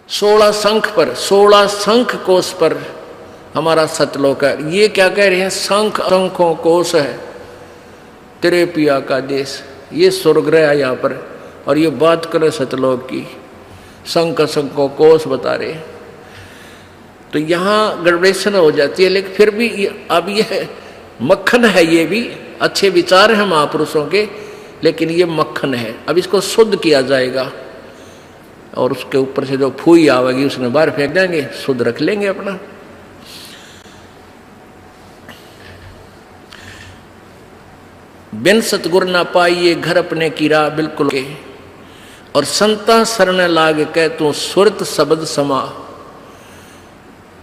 16 शंख पर, 16 शंख कोश पर हमारा सतलोक है। ये क्या कह रहे हैं? शंख शंखों कोश है तेरे पिया का देश। ये स्वर्गग्रह है यहाँ पर, और ये बात करे सतलोक की, शंख शंखों कोश बता रहे। तो यहाँ गड़बड़ेशन हो जाती है, लेकिन फिर भी अब ये मक्खन है, ये भी अच्छे विचार हैं महापुरुषों के, लेकिन ये मक्खन है। अब इसको शुद्ध किया जाएगा, और उसके ऊपर से जो फूई आवेगी उसने बाहर फेंक देंगे, शुद्ध रख लेंगे अपना। बिन सतगुर ना पाइए घर अपने कीरा बिल्कुल के, और संता शरण लाग के तू सुरत शब्द समा।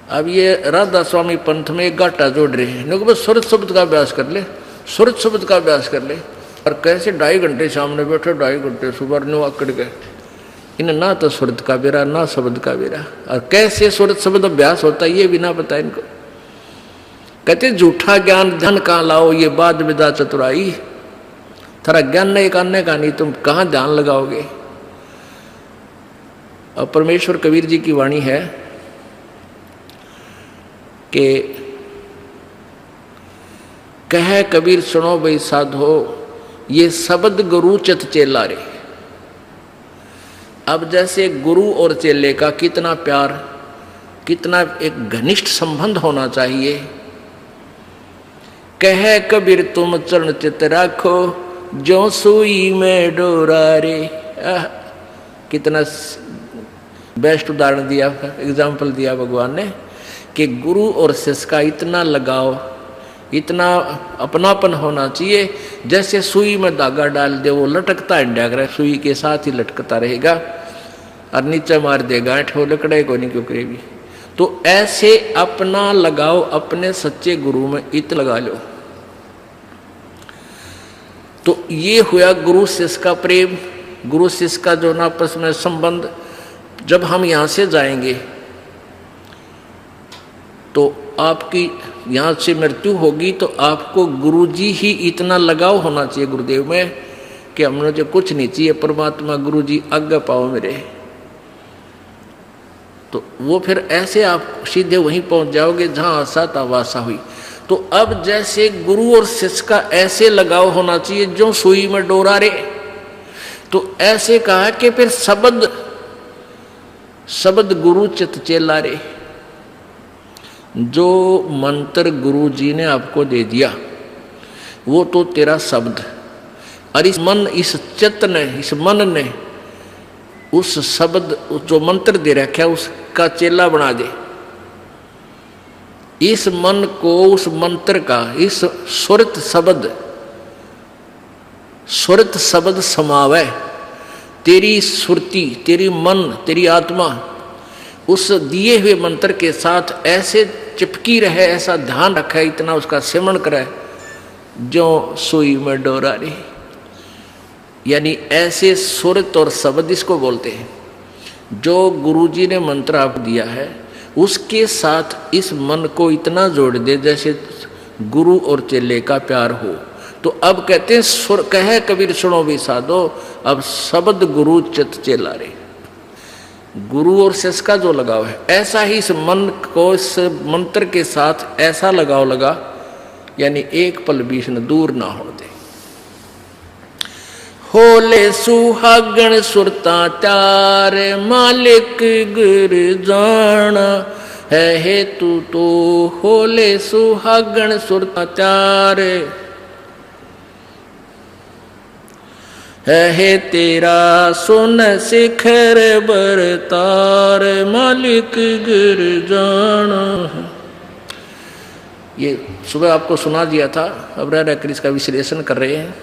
अब ये राधा स्वामी पंथ में एक गाटा जोड़ रहे हैं, बस सुरत शब्द का अभ्यास कर ले, सुरत शब्द का अभ्यास कर ले। और कैसे 2.5 घंटे सामने बैठे, 2.5 घंटे सुबह नु आकड़ गए, इन्हें ना तो सुरत का बेरा ना शब्द का बेरा। और कैसे सुरत शब्द अभ्यास होता है ये भी ना पता इनको। कहते झूठा ज्ञान धन कहाँ लाओ, ये बात विदा चतुराई। थारा ज्ञान नहीं करने का नहीं, तुम कहाँ ध्यान लगाओगे। और परमेश्वर कबीर जी की वाणी है कि कह कबीर सुनो भाई साधो, ये शब्द गुरु चित चेला रे। अब जैसे गुरु और चेले का कितना प्यार, कितना एक घनिष्ठ संबंध होना चाहिए। कह कबीर तुम चरण चित राखो, जो सुई में डोरा रे। कितना बेस्ट उदाहरण दिया, एग्जाम्पल दिया भगवान ने कि गुरु और शिष्य का इतना लगाव, इतना अपनापन होना चाहिए। जैसे सुई में धागा डाल दे, वो लटकता है, सुई के साथ ही लटकता रहेगा, और नीचे मार दे गांठ, वो लकड़े को नहीं क्यों करेगी। तो ऐसे अपना लगाओ अपने सच्चे गुरु में इत लगा लो। तो ये हुआ गुरु शिष्य का प्रेम, गुरु शिष्य का जो ना आपस में संबंध। जब हम यहाँ से जाएंगे तो आपकी यहाँ से मृत्यु होगी, तो आपको गुरुजी ही इतना लगाव होना चाहिए गुरुदेव में कि हमने जो कुछ नहीं चाहिए, परमात्मा गुरुजी आज्ञा पाओ मेरे। तो वो फिर ऐसे आप सीधे वहीं पहुंच जाओगे जहां आशा था वासा हुई। तो अब जैसे गुरु और शिष्य का ऐसे लगाव होना चाहिए जो सुई में डोरा रे। तो ऐसे कहा कि फिर शब्द गुरु चित चेला रे। जो मंत्र गुरु जी ने आपको दे दिया वो तो तेरा शब्द, और इस मन, इस चित्त ने, इस मन ने उस शब्द जो मंत्र दे रखा है उसका चेला बना दे। इस मन को उस मंत्र का, इस सुरत शब्द समावे। तेरी सुरती, तेरी मन, तेरी आत्मा उस दिए हुए मंत्र के साथ ऐसे चिपकी रहे, ऐसा ध्यान रखे, इतना उसका सिमरण करे जो सुई में डोरा रे। यानी ऐसे सुरत और शब्द इसको बोलते हैं। जो गुरुजी ने मंत्र आप दिया है उसके साथ इस मन को इतना जोड़ दे जैसे गुरु और चेले का प्यार हो। तो अब कहते हैं कहे कबीर सुनो भी साधो, अब शब्द गुरु चित चेला रे। गुरु और शिष्य का जो लगाव है, ऐसा ही इस मन को इस मंत्र के साथ ऐसा लगाव लगा, यानी एक पल बीच न दूर ना हो दे। होले सुहागण सुरता त्यार, मालिक गुर जाना है हेतु तो। होले सुहागण सुरता त्यार है तेरा सुन शिखर बरतार, मालिक गुर जाना। ये सुबह आपको सुना दिया था, अब रह कर इसका विश्लेषण कर रहे हैं।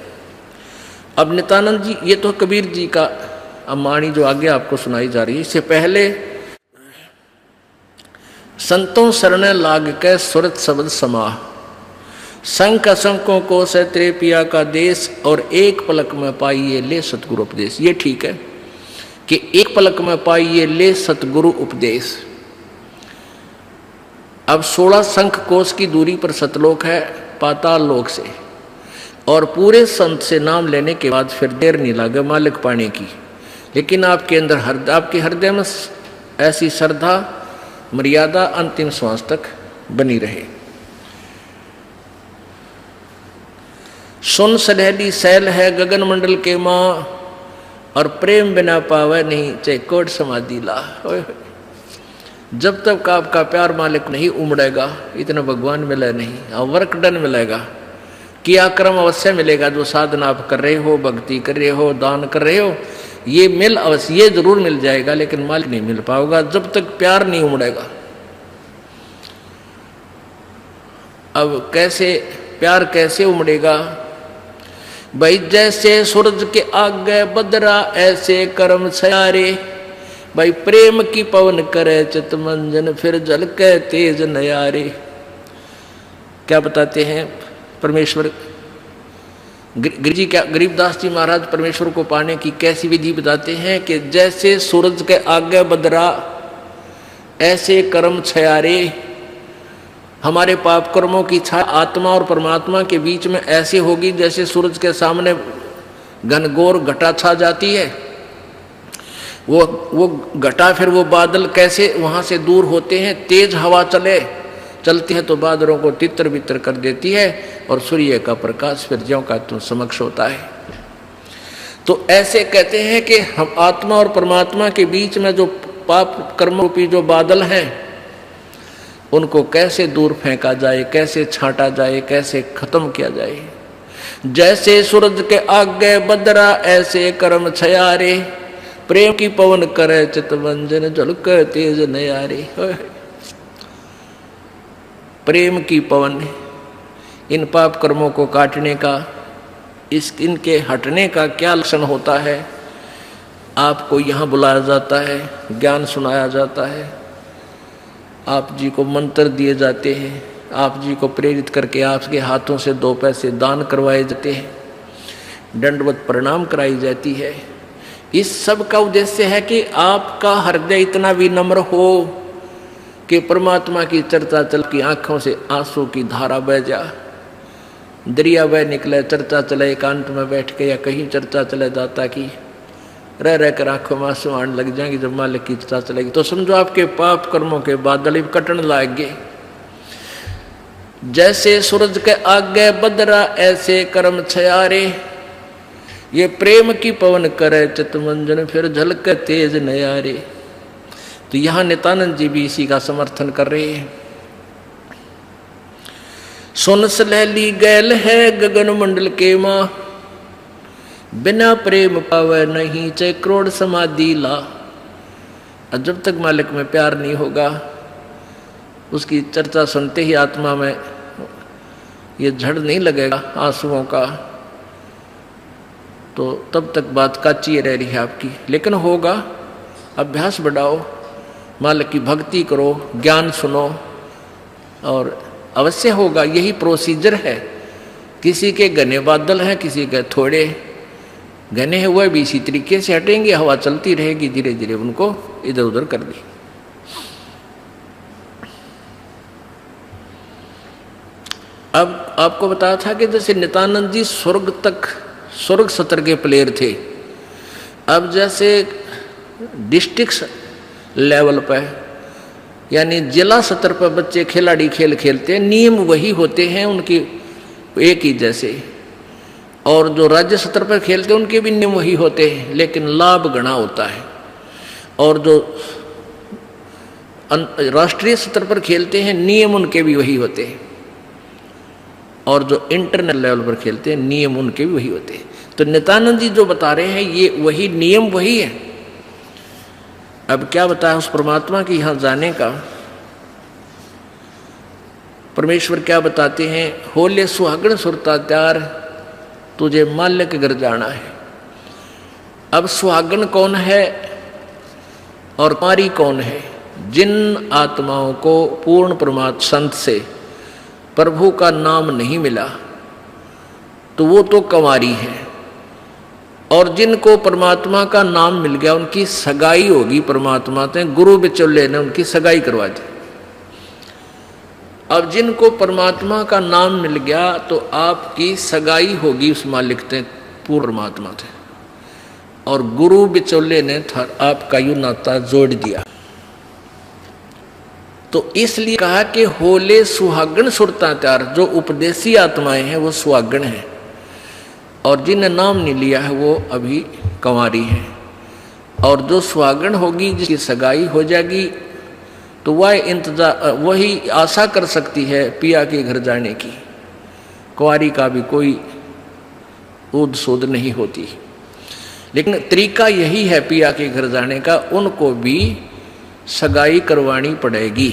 अब नित्यानंद जी, ये तो कबीर जी का अमानी जो आगे आपको सुनाई जा रही है। इससे पहले संतों शरण लाग के सुरत शब्द समाह, संक असंकों को से तेरे पिया का देश, और एक पलक में पाइए ले सतगुरु उपदेश। ये ठीक है कि एक पलक में पाइए ले सतगुरु उपदेश। अब 16 शंख कोश की दूरी पर सतलोक है पाताल लोक से, और पूरे संत से नाम लेने के बाद फिर देर नहीं लगे मालिक पाने की। लेकिन आपके अंदर आपके हृदय में ऐसी श्रद्धा मर्यादा अंतिम श्वास तक बनी रहे। सुन सलहली सैल है गगन मंडल के माँ, और प्रेम बिना पावे नहीं चाहे कोट समाधि ला। जब तक आपका प्यार मालिक नहीं उमड़ेगा, इतना भगवान मिले नहीं, और वर्क डन मिलेगा, किया कर्म अवश्य मिलेगा। जो साधना आप कर रहे हो, भक्ति कर रहे हो, दान कर रहे हो, ये मिल अवश्य, ये जरूर मिल जाएगा, लेकिन मालिक नहीं मिल पाओगा जब तक प्यार नहीं उमड़ेगा। अब कैसे प्यार कैसे उमड़ेगा भाई? जैसे सूरज के आगे बदरा ऐसे कर्म छयारे। भाई प्रेम की पवन करे चित मंजन, फिर झलके तेज नयारे। क्या बताते हैं परमेश्वर गिरिजी, क्या गरीबदास जी महाराज परमेश्वर को पाने की कैसी विधि बताते हैं कि जैसे सूरज के आगे बदरा ऐसे कर्म छयारे। हमारे पाप कर्मों की छाया आत्मा और परमात्मा के बीच में ऐसे होगी जैसे सूरज के सामने घनघोर घटा छा जाती है। वो घटा, फिर वो बादल कैसे वहां से दूर होते हैं। तेज हवा चलती है तो बादलों को तितर बितर कर देती है, और सूर्य का प्रकाश फिर ज्यों का त्यों समक्ष होता है। तो ऐसे कहते हैं कि हम आत्मा और परमात्मा के बीच में जो पाप कर्म रूपी जो बादल हैं, उनको कैसे दूर फेंका जाए, कैसे छांटा जाए, कैसे खत्म किया जाए। जैसे सूरज के आगे बदरा ऐसे कर्म छयारे। प्रेम की पवन करे चितवंजन, झलक तेज नयारे। प्रेम की पवन, इन पाप कर्मों को काटने का, इनके हटने का क्या लक्षण होता है? आपको यहाँ बुलाया जाता है, ज्ञान सुनाया जाता है, आप जी को मंत्र दिए जाते हैं, आप जी को प्रेरित करके आपके हाथों से 2 पैसे दान करवाए जाते हैं, दंडवत प्रणाम कराई जाती है। इस सब का उद्देश्य है कि आपका हृदय इतना विनम्र हो कि परमात्मा की चर्चा चल की आंखों से आंसू की धारा बह जा, दरिया बह निकले, चर्चा चले एकांत में बैठ के, या कहीं चर्चा चले दाता की, रह रह कर आंखों में आंसू आने लग जाएंगे। जब मालिक की चर्चा चलेगी तो समझो आपके पाप कर्मों के बादल कटन लाएंगे। जैसे सूरज के आगे बदरा ऐसे कर्म छयारे। ये प्रेम की पवन करे चितमंजन, फिर झलक तेज नयारे। तो यहां नित्यानंद जी भी इसी का समर्थन कर रहे हैं। सुन सलहली गैल है गगन मंडल के माँ, बिना प्रेम पावे नहीं चाहे करोड़ समाधि ला। और जब तक मालिक में प्यार नहीं होगा, उसकी चर्चा सुनते ही आत्मा में ये झड़ नहीं लगेगा आंसुओं का, तो तब तक बात काची रह रही है आपकी। लेकिन होगा, अभ्यास बढ़ाओ, मालिक की भक्ति करो, ज्ञान सुनो, और अवश्य होगा। यही प्रोसीजर है। किसी के घने बादल हैं, किसी के थोड़े घने हैं, वह भी इसी तरीके से हटेंगे। हवा चलती रहेगी, धीरे धीरे उनको इधर उधर कर दी। अब आपको बताया था कि जैसे नित्यानंद जी स्वर्ग सत्र के प्लेयर थे। अब जैसे डिस्ट्रिक्ट लेवल पर यानी जिला स्तर पर बच्चे खिलाड़ी खेल खेलते हैं, नियम वही होते हैं उनकी एक ही जैसे, और जो राज्य स्तर पर खेलते हैं उनके भी नियम वही होते हैं, लेकिन लाभ गणा होता है। और जो राष्ट्रीय स्तर पर खेलते हैं नियम उनके भी वही होते हैं, और जो इंटरनेशनल लेवल पर खेलते हैं नियम उनके भी वही होते हैं। तो नित्यानंद जी जो बता रहे हैं ये वही नियम वही है। अब क्या बताया उस परमात्मा की यहाँ जाने का? परमेश्वर क्या बताते हैं? होले सुहागण सुरता त्यार, तुझे माल्य के घर जाना है। अब सुहागण कौन है और कुंवारी कौन है? जिन आत्माओं को पूर्ण परमात्मा संत से प्रभु का नाम नहीं मिला तो वो तो कुंवारी है, और जिनको परमात्मा का नाम मिल गया उनकी सगाई होगी परमात्मा से। गुरु बिचौले ने उनकी सगाई करवा दी। अब जिनको परमात्मा का नाम मिल गया तो आपकी सगाई होगी उस मालिक से, पूर्ण परमात्मा से, और गुरु बिचौले ने आपका यू नाता जोड़ दिया। तो इसलिए कहा कि होले सुहागण सुरता त्यार। जो उपदेशी आत्माएं हैं वो सुहागण हैं, और जिन्हें नाम नहीं लिया है वो अभी कंवारी हैं। और जो सुहागण होगी, जिसकी सगाई हो जाएगी, तो वह इंतजार, वही आशा कर सकती है पिया के घर जाने की। कुंवारी का भी कोई ऊद सूद नहीं होती। लेकिन तरीका यही है पिया के घर जाने का, उनको भी सगाई करवानी पड़ेगी,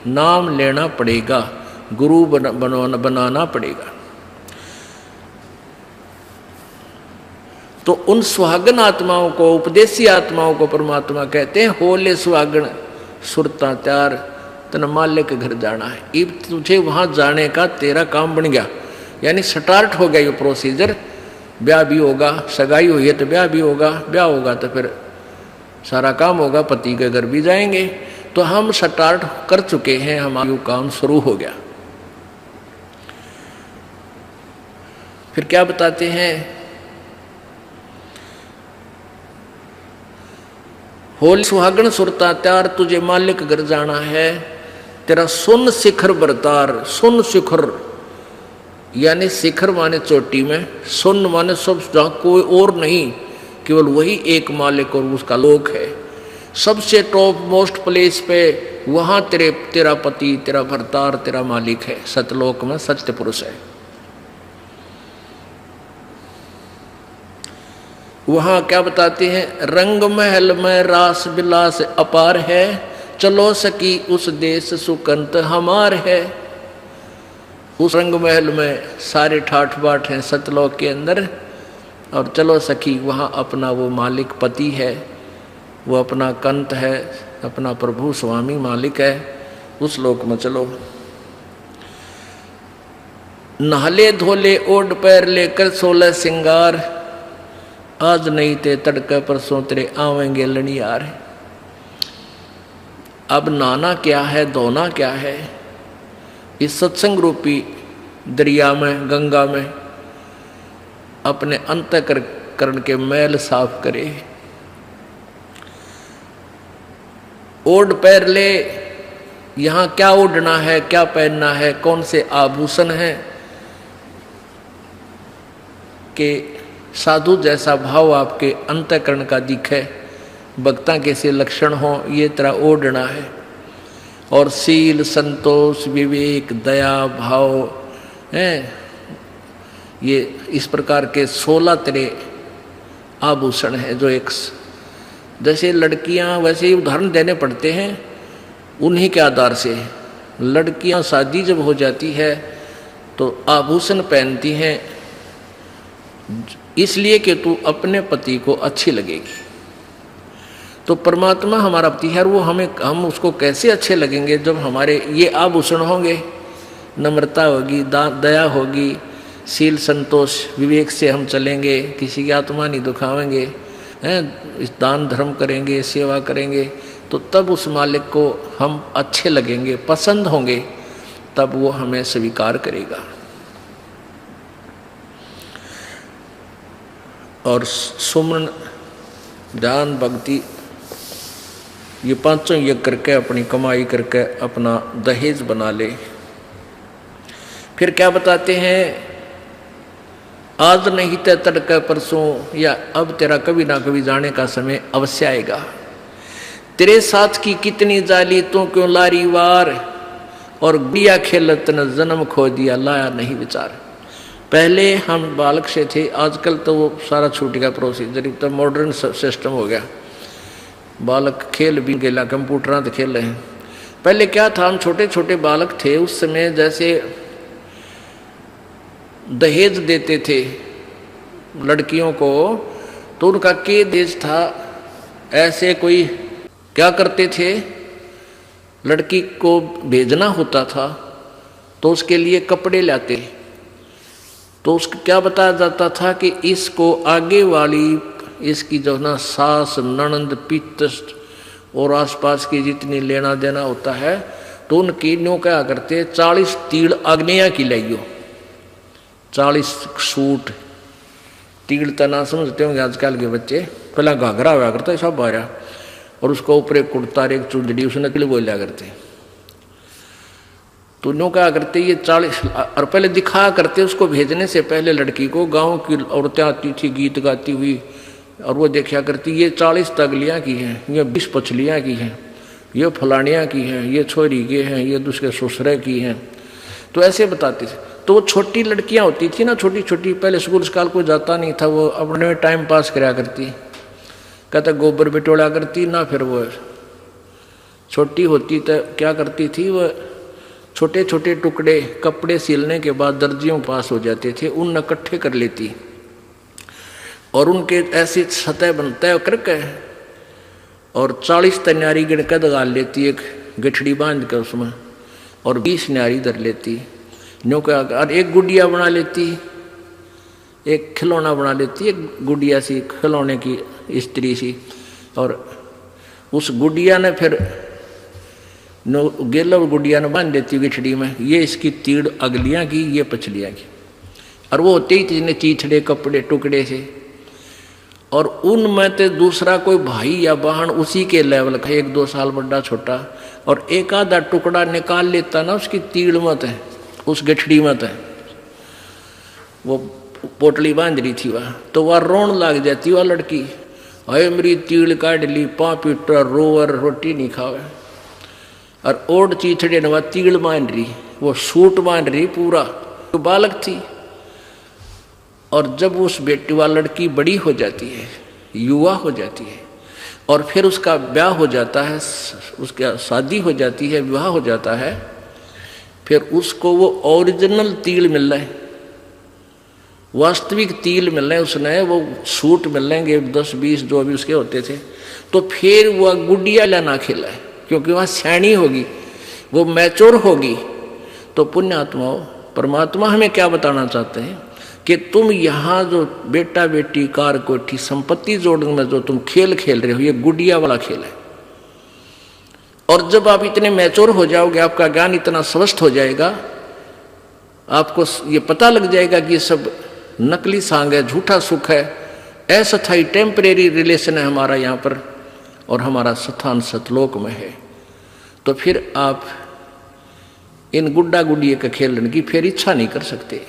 नाम लेना पड़ेगा, गुरु बनाना पड़ेगा। तो उन सुहागन आत्माओं को, उपदेशी आत्माओं को परमात्मा कहते हैं होले सुहागन सुरता त्यार, तन मालिक के घर जाना है। अब तुझे वहां जाने का तेरा काम बन गया, यानी स्टार्ट हो गया ये प्रोसीजर। ब्याह भी होगा, सगाई हुई है तो ब्याह भी होगा, ब्याह होगा तो फिर सारा काम होगा, पति के घर भी जाएंगे। तो हम स्टार्ट कर चुके हैं, हमारा काम शुरू हो गया। फिर क्या बताते हैं, होल सुहागण सुरता त्यार, तुझे मालिक घर जाना है, तेरा सुन शिखर बरतार। सुन शिखर यानी शिखर माने चोटी में, सुन माने सब, जहां कोई और नहीं, केवल वही एक मालिक और उसका लोक है। सबसे टॉप मोस्ट प्लेस पे वहां तेरा पति, तेरा भरतार, तेरा मालिक है। सतलोक में सत्य पुरुष है। वहां क्या बताते हैं, रंग महल में रास विलास अपार है, चलो सकी उस देश सुकंत हमार है। उस रंग महल में सारे ठाठ बाट हैं सतलोक के अंदर, और चलो सखी वहाँ अपना वो मालिक पति है, वो अपना कंत है, अपना प्रभु स्वामी मालिक है, उस लोक में चलो। नहले धोले ओढ़ पैर लेकर 16 सिंगार, आज नहीं ते तड़के परसों तेरे आवेंगे लनियार। अब नहाना क्या है, धोना क्या है, इस सत्संग रूपी दरिया में, गंगा में अपने अंतःकरण के मैल साफ करे। ओढ़ पैर ले, यहाँ क्या ओढ़ना है, क्या पहनना है, कौन से आभूषण हैं कि साधु जैसा भाव आपके अंतःकरण का दिखे, भक्ता के से लक्षण हो, ये तरह ओढ़ना है। और सील, संतोष, विवेक, दया भाव हैं, ये इस प्रकार के 16 तरह आभूषण हैं। जो एक जैसे लड़कियां, वैसे ही उदाहरण देने पड़ते हैं उन्हीं के आधार से। लड़कियां शादी जब हो जाती है तो आभूषण पहनती हैं इसलिए कि तू अपने पति को अच्छी लगेगी। तो परमात्मा हमारा पति है, वो हम उसको कैसे अच्छे लगेंगे जब हमारे ये आभूषण होंगे। नम्रता होगी, दया होगी, शील, संतोष, विवेक से हम चलेंगे, किसी की आत्मा नहीं दुखावेंगे, इस दान धर्म करेंगे, सेवा करेंगे, तो तब उस मालिक को हम अच्छे लगेंगे, पसंद होंगे, तब वो हमें स्वीकार करेगा। और सुमन, ध्यान, भक्ति, ये पांचों यज्ञ करके अपनी कमाई करके अपना दहेज बना ले। फिर क्या बताते हैं, आज नहीं ते तड़के परसों, या अब तेरा कभी ना कभी जाने का समय अवश्य आएगा। तेरे साथ की कितनी जाली तू क्यों लारी वार, और गुड़िया खेलत न जन्म खो दिया लाया नहीं विचार। पहले हम बालक से थे, आजकल तो वो सारा छूट गया प्रोसीजर, तो मॉडर्न सिस्टम हो गया। बालक खेल भी गेला, कंप्यूटर तो खेल रहे हैं। पहले क्या था, हम छोटे छोटे बालक थे, उस समय जैसे दहेज देते थे लड़कियों को, तो उनका के देश था, ऐसे कोई क्या करते थे, लड़की को भेजना होता था तो उसके लिए कपड़े लाते, तो उसको क्या बताया जाता था कि इसको आगे वाली, इसकी जो ना सास, ननंद, पितृष्ट और आसपास की जितनी लेना देना होता है, तो उनकी न्यों क्या करते, 40 तीड़ आग्नेया की लाइयो, 40 सूट। तीड़ तना समझते होंगे आजकल के बच्चे, पहला घाघरा हुआ करता है सब बारह, और उसको ऊपर एक कुर्ता, एक चुंदड़ी, उसने तिल बोलिया करते। तो नो क्या करते ये 40 और पहले दिखाया करते उसको भेजने से पहले लड़की को गांव की औरतें आती थी गीत गाती हुई और वो देखा करती ये 40 तगलियाँ की हैं, ये 20 पछलियाँ की हैं, ये फलानियाँ की हैं, ये छोरी के हैं, ये दूसरे ससुरे की हैं। तो ऐसे बताते थे। तो वो छोटी लड़कियाँ होती थी ना, छोटी छोटी, पहले स्कूल स्काल कोई जाता नहीं था, वो अपने में टाइम पास कराया करती, कहता गोबर बिटोड़ा करती ना। फिर वो छोटी होती तो क्या करती थी, वो छोटे छोटे टुकड़े कपड़े सिलने के बाद दर्जियों के पास हो जाते थे, उन इकट्ठे कर लेती और उनके ऐसी सतह बनता करके और 40 तन्यारी गिनकर दगाल लेती, एक गठड़ी बांध कर उसमें, और 20 न्यारी धर लेती। न्यू का और एक गुड़िया बना लेती, एक खिलौना बना लेती, एक गुड़िया सी खिलौने की स्त्री सी, और उस गुड़िया ने फिर गेल और गुड़िया ने बांध देती गिठड़ी में, ये इसकी तीड़ अगलियाँ की, ये पछलियाँ की। और वो होते ही जिन्हें चीथड़े कपड़े टुकड़े से, और उनमें तो दूसरा कोई भाई या बहन उसी के लेवल का, 1-2 साल बड़ा छोटा, और एक आधा टुकड़ा निकाल लेता ना उसकी तीड़ मत है, उस गठड़ी मत है, वो पोटली बांध रही थी वह, तो वह रोन लग जाती वह लड़की, अरे मेरी तीड़ काट ली, 5 पीटर रोवर रोटी नहीं खावे। और ओड चीथड़े ने वह तीड़ बांध रही, वो सूट बांध रही पूरा, तो बालक थी। और जब उस बेटी वाली लड़की बड़ी हो जाती है, युवा हो जाती है, और फिर उसका ब्याह हो जाता है, उसका शादी हो जाती है, विवाह हो जाता है, फिर उसको वो ओरिजिनल तिल मिल रहा है, वास्तविक तिल मिल रहे हैं, उसने वो सूट मिल लेंगे 10-20 जो भी उसके होते थे। तो फिर वह गुड़िया लेना खेला है, क्योंकि वह सैनी होगी, वो मैच्योर होगी। तो पुण्यात्माओं, परमात्मा हमें क्या बताना चाहते हैं कि तुम यहाँ जो बेटा बेटी कार कोठी संपत्ति जोड़ने में जो तुम खेल खेल रहे हो, ये गुड़िया वाला खेल है। और जब आप इतने मैच्योर हो जाओगे, आपका ज्ञान इतना स्वस्थ हो जाएगा, आपको ये पता लग जाएगा कि ये सब नकली सांग है, झूठा सुख है, अस्थायी टेम्परेरी रिलेशन है हमारा यहाँ पर, और हमारा स्थान सतलोक में है। तो फिर आप इन गुड्डा गुड़िया का खेलने की फिर इच्छा नहीं कर सकते,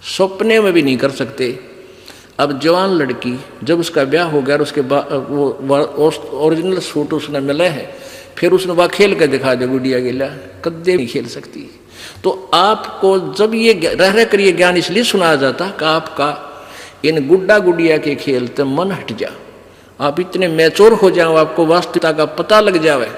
सपने में भी नहीं कर सकते। अब जवान लड़की जब उसका ब्याह हो गया और उसके बाद वो ओरिजिनल सूट उसने मिले हैं, फिर उसने वह खेल कर दिखा दे गुड़िया गिला, कदे नहीं खेल सकती। तो आपको जब ये रह कर ये ज्ञान इसलिए सुनाया जाता कि आपका इन गुड्डा गुड़िया के खेल से मन हट जा, आप इतने मैच्योर हो जाओ, आपको वास्तविकता का पता लग जावे।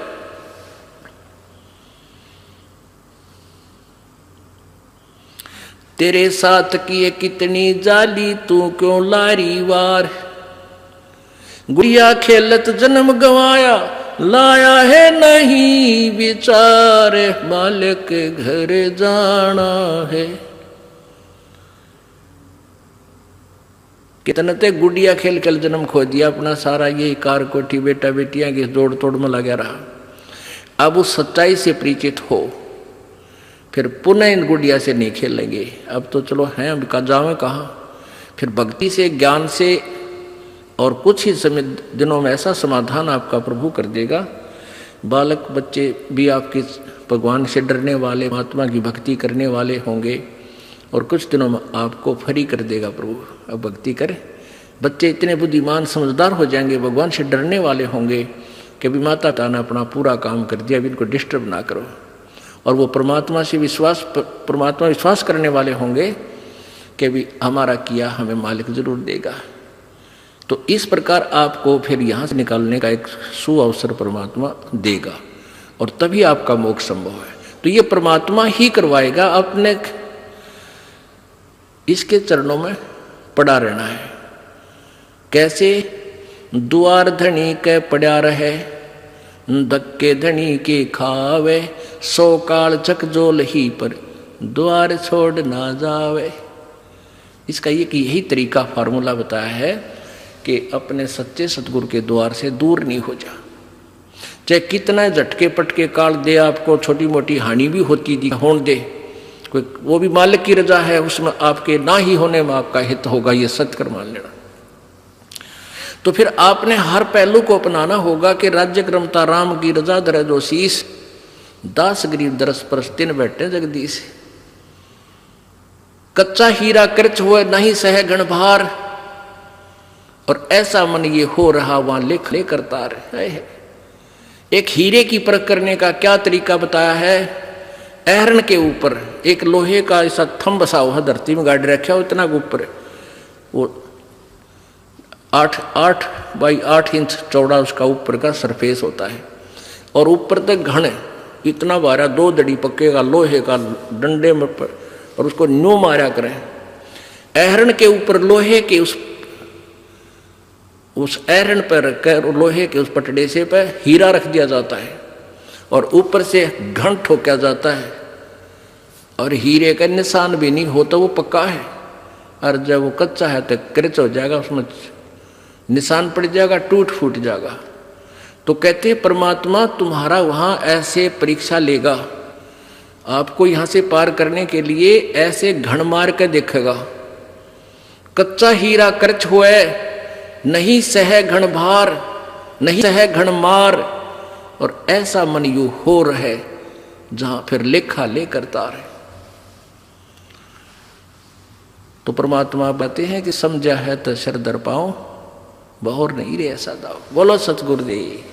तेरे साथ किए कितनी जाली, तू क्यों लारी वार, गुड़िया खेलत जन्म गवाया, लाया है नहीं विचार, मालिक के घर जाना है। कितने ते गुड़िया खेल कर जन्म खो दिया अपना, सारा यही कार कोठी बेटा बेटियां की जोड़ तोड़ में लगा रहा। अब उस सच्चाई से परिचित हो, फिर पुनः इन गुड़िया से नहीं खेलेंगे। अब तो चलो हैं, अब का जावे कहाँ, फिर भक्ति से ज्ञान से, और कुछ ही समय दिनों में ऐसा समाधान आपका प्रभु कर देगा। बालक बच्चे भी आपके भगवान से डरने वाले, महात्मा की भक्ति करने वाले होंगे, और कुछ दिनों में आपको फ्री कर देगा प्रभु। अब भक्ति करें, बच्चे इतने बुद्धिमान समझदार हो जाएंगे, भगवान से डरने वाले होंगे कि भी माता पिता ने अपना पूरा काम कर दिया, अभी इनको डिस्टर्ब ना करो। और वो परमात्मा से विश्वास करने वाले होंगे कि भी हमारा किया हमें मालिक जरूर देगा। तो इस प्रकार आपको फिर यहाँ से निकालने का एक सुअवसर परमात्मा देगा, और तभी आपका मोक्ष संभव है। तो ये परमात्मा ही करवाएगा, अपने इसके चरणों में पड़ा रहना है। कैसे? द्वार धनी के पड़ा रहे, धक्के धनी के खावे, 100 काल चकजोल ही पर द्वार छोड़ ना जावे। इसका यही तरीका फार्मूला बताया है कि अपने सच्चे सतगुरु के द्वार से दूर नहीं हो जा, चाहे कितना झटके पटके काल दे, आपको छोटी मोटी हानि भी होती दी होने दे, कोई वो भी मालिक की रजा है, उसमें आपके ना ही होने में आपका हित होगा, ये सत्य कर मान लेना। तो फिर आपने हर पहलू को अपनाना होगा कि राज्य क्रमता राम की रजा धरे जो शीस, दास गरीब दरस परस तिन बैठे जगदीश। कच्चा हीरा कृच हुए नहीं सह गण भार, और ऐसा मन ये हो रहा वहां लेख ले करता रहे। एक हीरे की परख करने का क्या तरीका बताया है। ऐरण के ऊपर एक लोहे का ऐसा थंब बसा हुआ धरती में गाड़ रखा हो, इतना ऊपर वो 8 बाई 8 इंच चौड़ा उसका ऊपर का सरफेस होता है, और ऊपर तक घन इतना बारा 2 दड़ी पक्के का लोहे का डंडे में पर, और उसको न्यू मारा करें। ऐरण के ऊपर लोहे के उस ऐरण पर रखकर लोहे के उस पटड़े से पर हीरा रख दिया जाता है, और ऊपर से घन ठोका जाता है, और हीरे का निशान भी नहीं होता, वो पक्का है। और जब वो कच्चा है तो क्रच हो जाएगा, उसमें निशान पड़ जाएगा, टूट फूट जाएगा। तो कहते परमात्मा तुम्हारा वहां ऐसे परीक्षा लेगा, आपको यहां से पार करने के लिए ऐसे घण मार के देखेगा। कच्चा हीरा क्रच हुए नहीं सह घण भार, नहीं सह घण मार, और ऐसा मन यू हो रहे जहां फिर लेखा ले करता रहे। तो परमात्मा कहते हैं कि समझा है तो शर दर पाओ, बहुर नहीं रे ऐसा दाओ। बोलो सतगुरुदेव।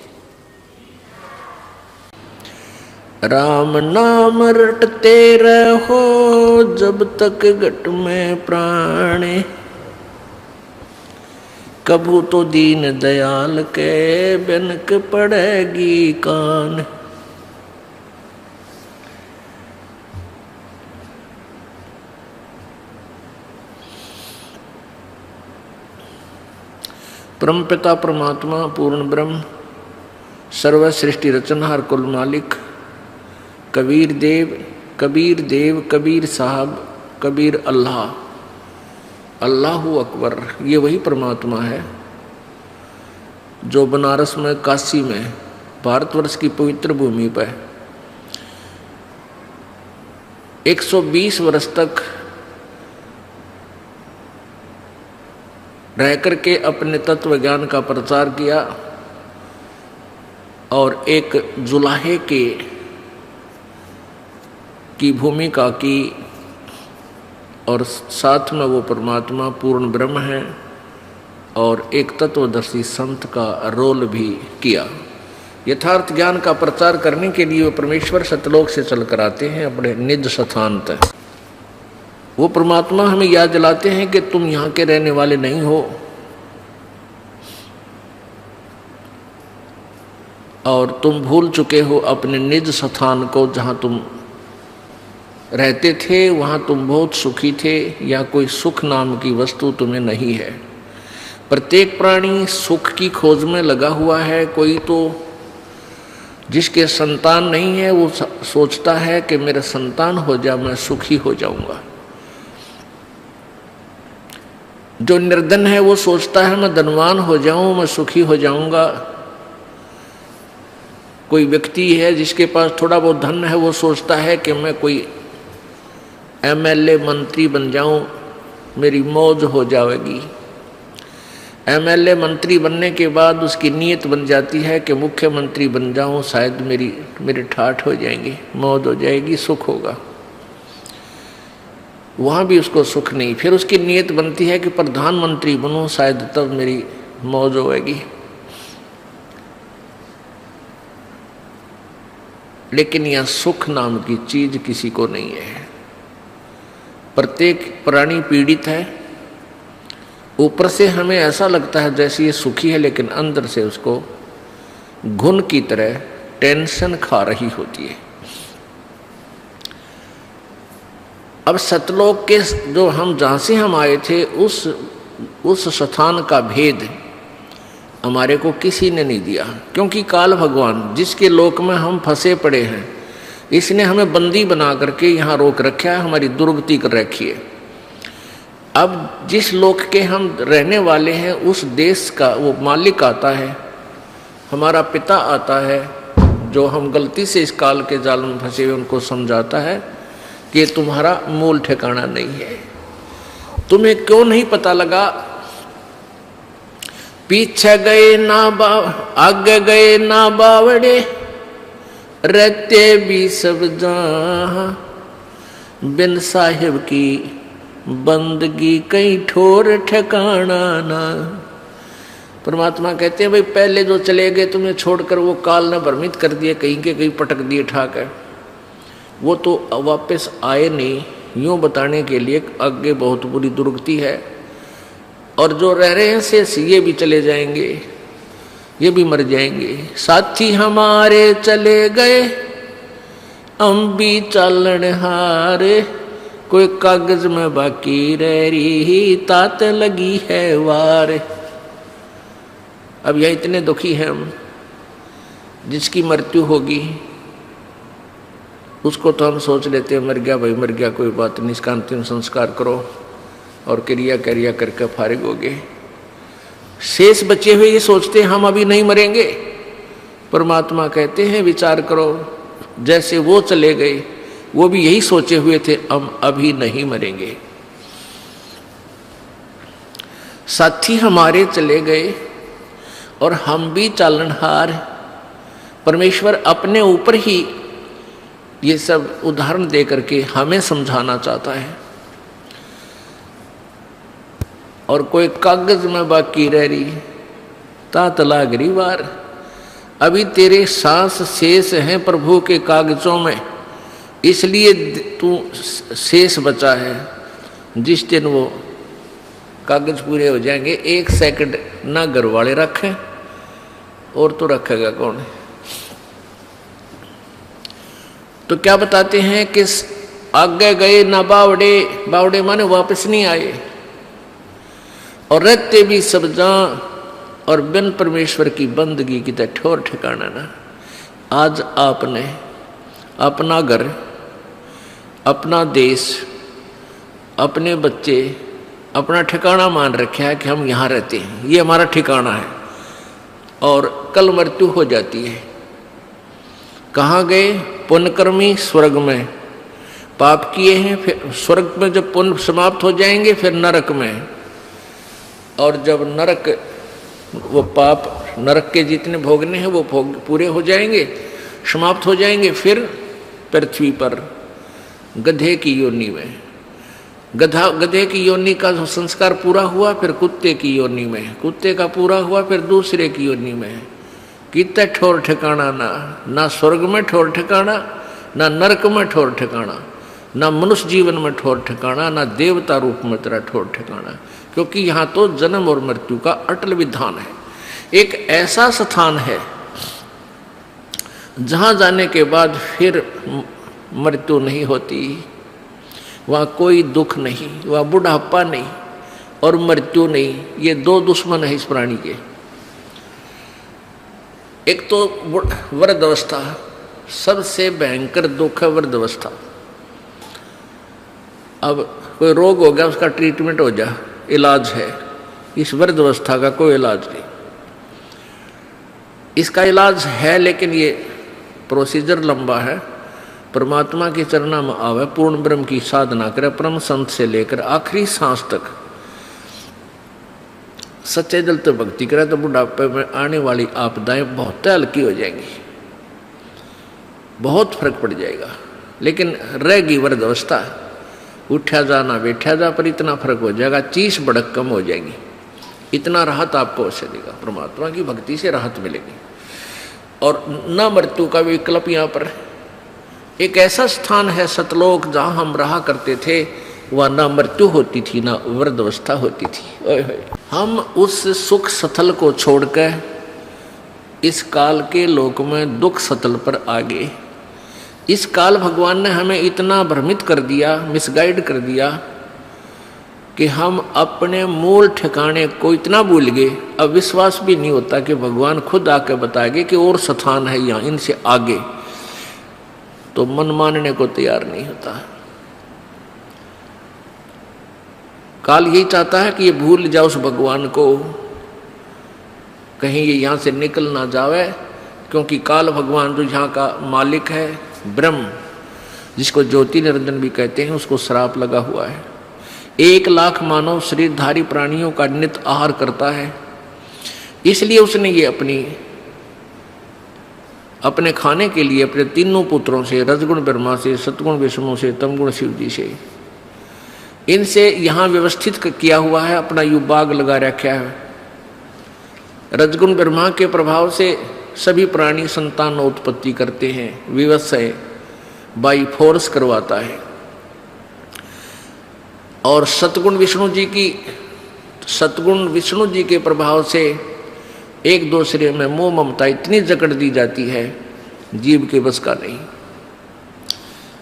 राम नाम रटते रहो जब तक घट में प्राणे, कबू तो दीन दयाल के बिनक पड़ेगी कान। परम पिता परमात्मा पूर्ण ब्रह्म सर्व सृष्टि रचनहार कुल मालिक कबीर देव कबीर साहब कबीर अल्लाह, अल्लाहु अकबर, ये वही परमात्मा है जो बनारस में काशी में भारतवर्ष की पवित्र भूमि पर 120 वर्ष तक रह करके अपने तत्व ज्ञान का प्रचार किया, और एक जुलाहे की भूमिका की, और साथ में वो परमात्मा पूर्ण ब्रह्म है और एक तत्वदर्शी संत का रोल भी किया। यथार्थ ज्ञान का प्रचार करने के लिए वो परमेश्वर सतलोक से चल कर आते हैं अपने निज स्थान तक। वो परमात्मा हमें याद दिलाते हैं कि तुम यहाँ के रहने वाले नहीं हो, और तुम भूल चुके हो अपने निज स्थान को, जहाँ तुम रहते थे वहाँ तुम बहुत सुखी थे, या कोई सुख नाम की वस्तु तुम्हें नहीं है। प्रत्येक प्राणी सुख की खोज में लगा हुआ है। कोई तो जिसके संतान नहीं है वो सोचता है कि मेरा संतान हो जाए मैं सुखी हो जाऊंगा। जो निर्धन है वो सोचता है मैं धनवान हो जाऊं मैं सुखी हो जाऊंगा। कोई व्यक्ति है जिसके पास थोड़ा बहुत धन है वो सोचता है कि मैं कोई एमएलए मंत्री बन जाऊं मेरी मौज हो जाएगी। एमएलए मंत्री बनने के बाद उसकी नीयत बन जाती है कि मुख्यमंत्री बन जाऊं, शायद मेरे ठाठ हो जाएंगे, मौज हो जाएगी, सुख होगा। वहाँ भी उसको सुख नहीं। फिर उसकी नीयत बनती है कि प्रधानमंत्री बनूं, शायद तब मेरी मौज होएगी। लेकिन यह सुख नाम की चीज किसी को नहीं है। प्रत्येक प्राणी पीड़ित है। ऊपर से हमें ऐसा लगता है जैसे ये सुखी है, लेकिन अंदर से उसको घुन की तरह टेंशन खा रही होती है। अब सतलोक के जो हम जहाँ से हम आए थे उस स्थान का भेद हमारे को किसी ने नहीं दिया, क्योंकि काल भगवान जिसके लोक में हम फंसे पड़े हैं इसने हमें बंदी बना करके यहाँ रोक रखा है, हमारी दुर्गति कर रखी है। अब जिस लोक के हम रहने वाले हैं उस देश का वो मालिक आता है, हमारा पिता आता है, जो हम गलती से इस काल के जाल में फंसे हुए उनको समझाता है कि तुम्हारा मूल ठिकाना नहीं है। तुम्हें क्यों नहीं पता लगा? पीछे गए ना आगे गए ना बावड़े, रहते भी सब जहां, बिन साहिब की बंदगी कहीं ठोर ठिकाना ना। परमात्मा कहते हैं भाई पहले जो चले गए तुम्हें छोड़कर, वो काल ने भ्रमित कर दिए, कहीं के कहीं पटक दिए ठाक है, वो तो वापस आए नहीं। यूं बताने के लिए आगे बहुत बुरी दुर्गति है, और जो रह रहे हैं शेष ये भी चले जाएंगे, ये भी मर जाएंगे। साथी हमारे चले गए हम भी चालन हारे, कोई कागज में बाकी रह रही तात लगी है वार। अब यह इतने दुखी हैं हम, जिसकी मृत्यु होगी उसको तो हम सोच लेते हैं मर गया भाई मर गया, कोई बात नहीं, इसका अंतिम संस्कार करो और क्रिया करके फारिग हो गए। शेष बचे हुए ये सोचते हैं हम अभी नहीं मरेंगे। परमात्मा कहते हैं विचार करो, जैसे वो चले गए वो भी यही सोचे हुए थे हम अभी नहीं मरेंगे। साथी हमारे चले गए और हम भी चालनहार। परमेश्वर अपने ऊपर ही ये सब उदाहरण दे करके हमें समझाना चाहता है। और कोई कागज में बाकी रह रही तात लागरी वार, अभी तेरे सांस शेष हैं प्रभु के कागजों में, इसलिए तू शेष बचा है। जिस दिन वो कागज पूरे हो जाएंगे, एक सेकंड ना घर वाले रखें और तो रखेगा कौन। तो क्या बताते हैं कि आगे गए ना बावड़े, बावड़े माने वापस नहीं आए, और रहते भी सब जहां, और बिन परमेश्वर की बंदगी की ठोर ठिकाना ना। आज आपने अपना घर, अपना देश, अपने बच्चे अपना ठिकाना मान रखा है कि हम यहाँ रहते हैं, ये हमारा ठिकाना है, और कल मृत्यु हो जाती है। कहाँ गए? पुण्यकर्मी स्वर्ग में, पाप किए हैं फिर स्वर्ग में जब पुण्य समाप्त हो जाएंगे फिर नरक में, और जब नरक वो पाप नरक के जितने भोगने हैं वो भोग पूरे हो जाएंगे, समाप्त हो जाएंगे, फिर पृथ्वी पर गधे की योनि में, गधे की योनि का संस्कार पूरा हुआ, फिर कुत्ते की योनि में, कुत्ते का पूरा हुआ, फिर दूसरे की योनि में। कितने ठोर ठिकाना ना स्वर्ग में ठोर ठिकाना, ना नरक में ठोर ठिकाना, ना मनुष्य जीवन में ठोर ठिकाना, ना देवता रूप में तेरा ठोर ठिकाना। क्योंकि यहाँ तो जन्म और मृत्यु का अटल विधान है। एक ऐसा स्थान है जहाँ जाने के बाद फिर मृत्यु नहीं होती, वहाँ कोई दुख नहीं, वहाँ बुढ़ापा नहीं और मृत्यु नहीं। ये दो दुश्मन है इस प्राणी के। एक तो वृद्धावस्था, सबसे भयंकर दुख है वृद्धावस्था। अब कोई रोग हो गया, उसका ट्रीटमेंट हो जा, इलाज है। इस वृद्धावस्था का कोई इलाज नहीं। इसका इलाज है लेकिन ये प्रोसीजर लंबा है। परमात्मा के चरणों में आवे, पूर्ण ब्रह्म की साधना करे, परम संत से लेकर आखिरी सांस तक सच्चे दिल से भक्ति करे, तो बुढ़ापे में आने वाली आपदाएं बहुत हल्की हो जाएंगी, बहुत फर्क पड़ जाएगा। लेकिन रहेगी वृद्धावस्था, उठा जा ना बैठा जा, पर इतना फर्क हो जाएगा, चीस भड़क कम हो जाएगी, इतना राहत आपको अवश्य देगा। परमात्मा की भक्ति से राहत मिलेगी। और न मृत्यु का विकल्प यहाँ पर एक ऐसा स्थान है सतलोक, जहाँ हम रहा करते थे, वह ना मृत्यु होती थी ना वृद्धावस्था होती थी। ओए होए, हम उस सुख सतल को छोड़कर इस काल के लोक में दुख सतल पर आ गए। इस काल भगवान ने हमें इतना भ्रमित कर दिया, मिसगाइड कर दिया कि हम अपने मूल ठिकाने को इतना भूल गए, अब विश्वास भी नहीं होता कि भगवान खुद आके बताएंगे कि और स्थान है यहाँ, इनसे आगे, तो मन मानने को तैयार नहीं होता। काल यही चाहता है कि ये भूल जाओ उस भगवान को, कहीं ये यहाँ से निकल ना जावे, क्योंकि काल भगवान जो यहाँ का मालिक है, ब्रह्म, जिसको ज्योति निरंजन भी कहते हैं, उसको श्राप लगा हुआ है। 1 लाख मानव शरीरधारी प्राणियों का नित आहार करता है, इसलिए उसने ये अपनी अपने खाने के लिए अपने तीनों पुत्रों से, रजगुण ब्रह्मा से, सतगुण विष्णु से, तमगुण शिव जी से, इनसे यहाँ व्यवस्थित किया हुआ है, अपना यू बाग लगा रखा है। रजगुण ब्रह्मा के प्रभाव से सभी प्राणी संतान उत्पत्ति करते हैं, विवत्सय बाई फोर्स करवाता है। और सतगुण विष्णु जी के प्रभाव से एक दूसरे में मोह ममता इतनी जकड़ दी जाती है, जीव के बस का नहीं।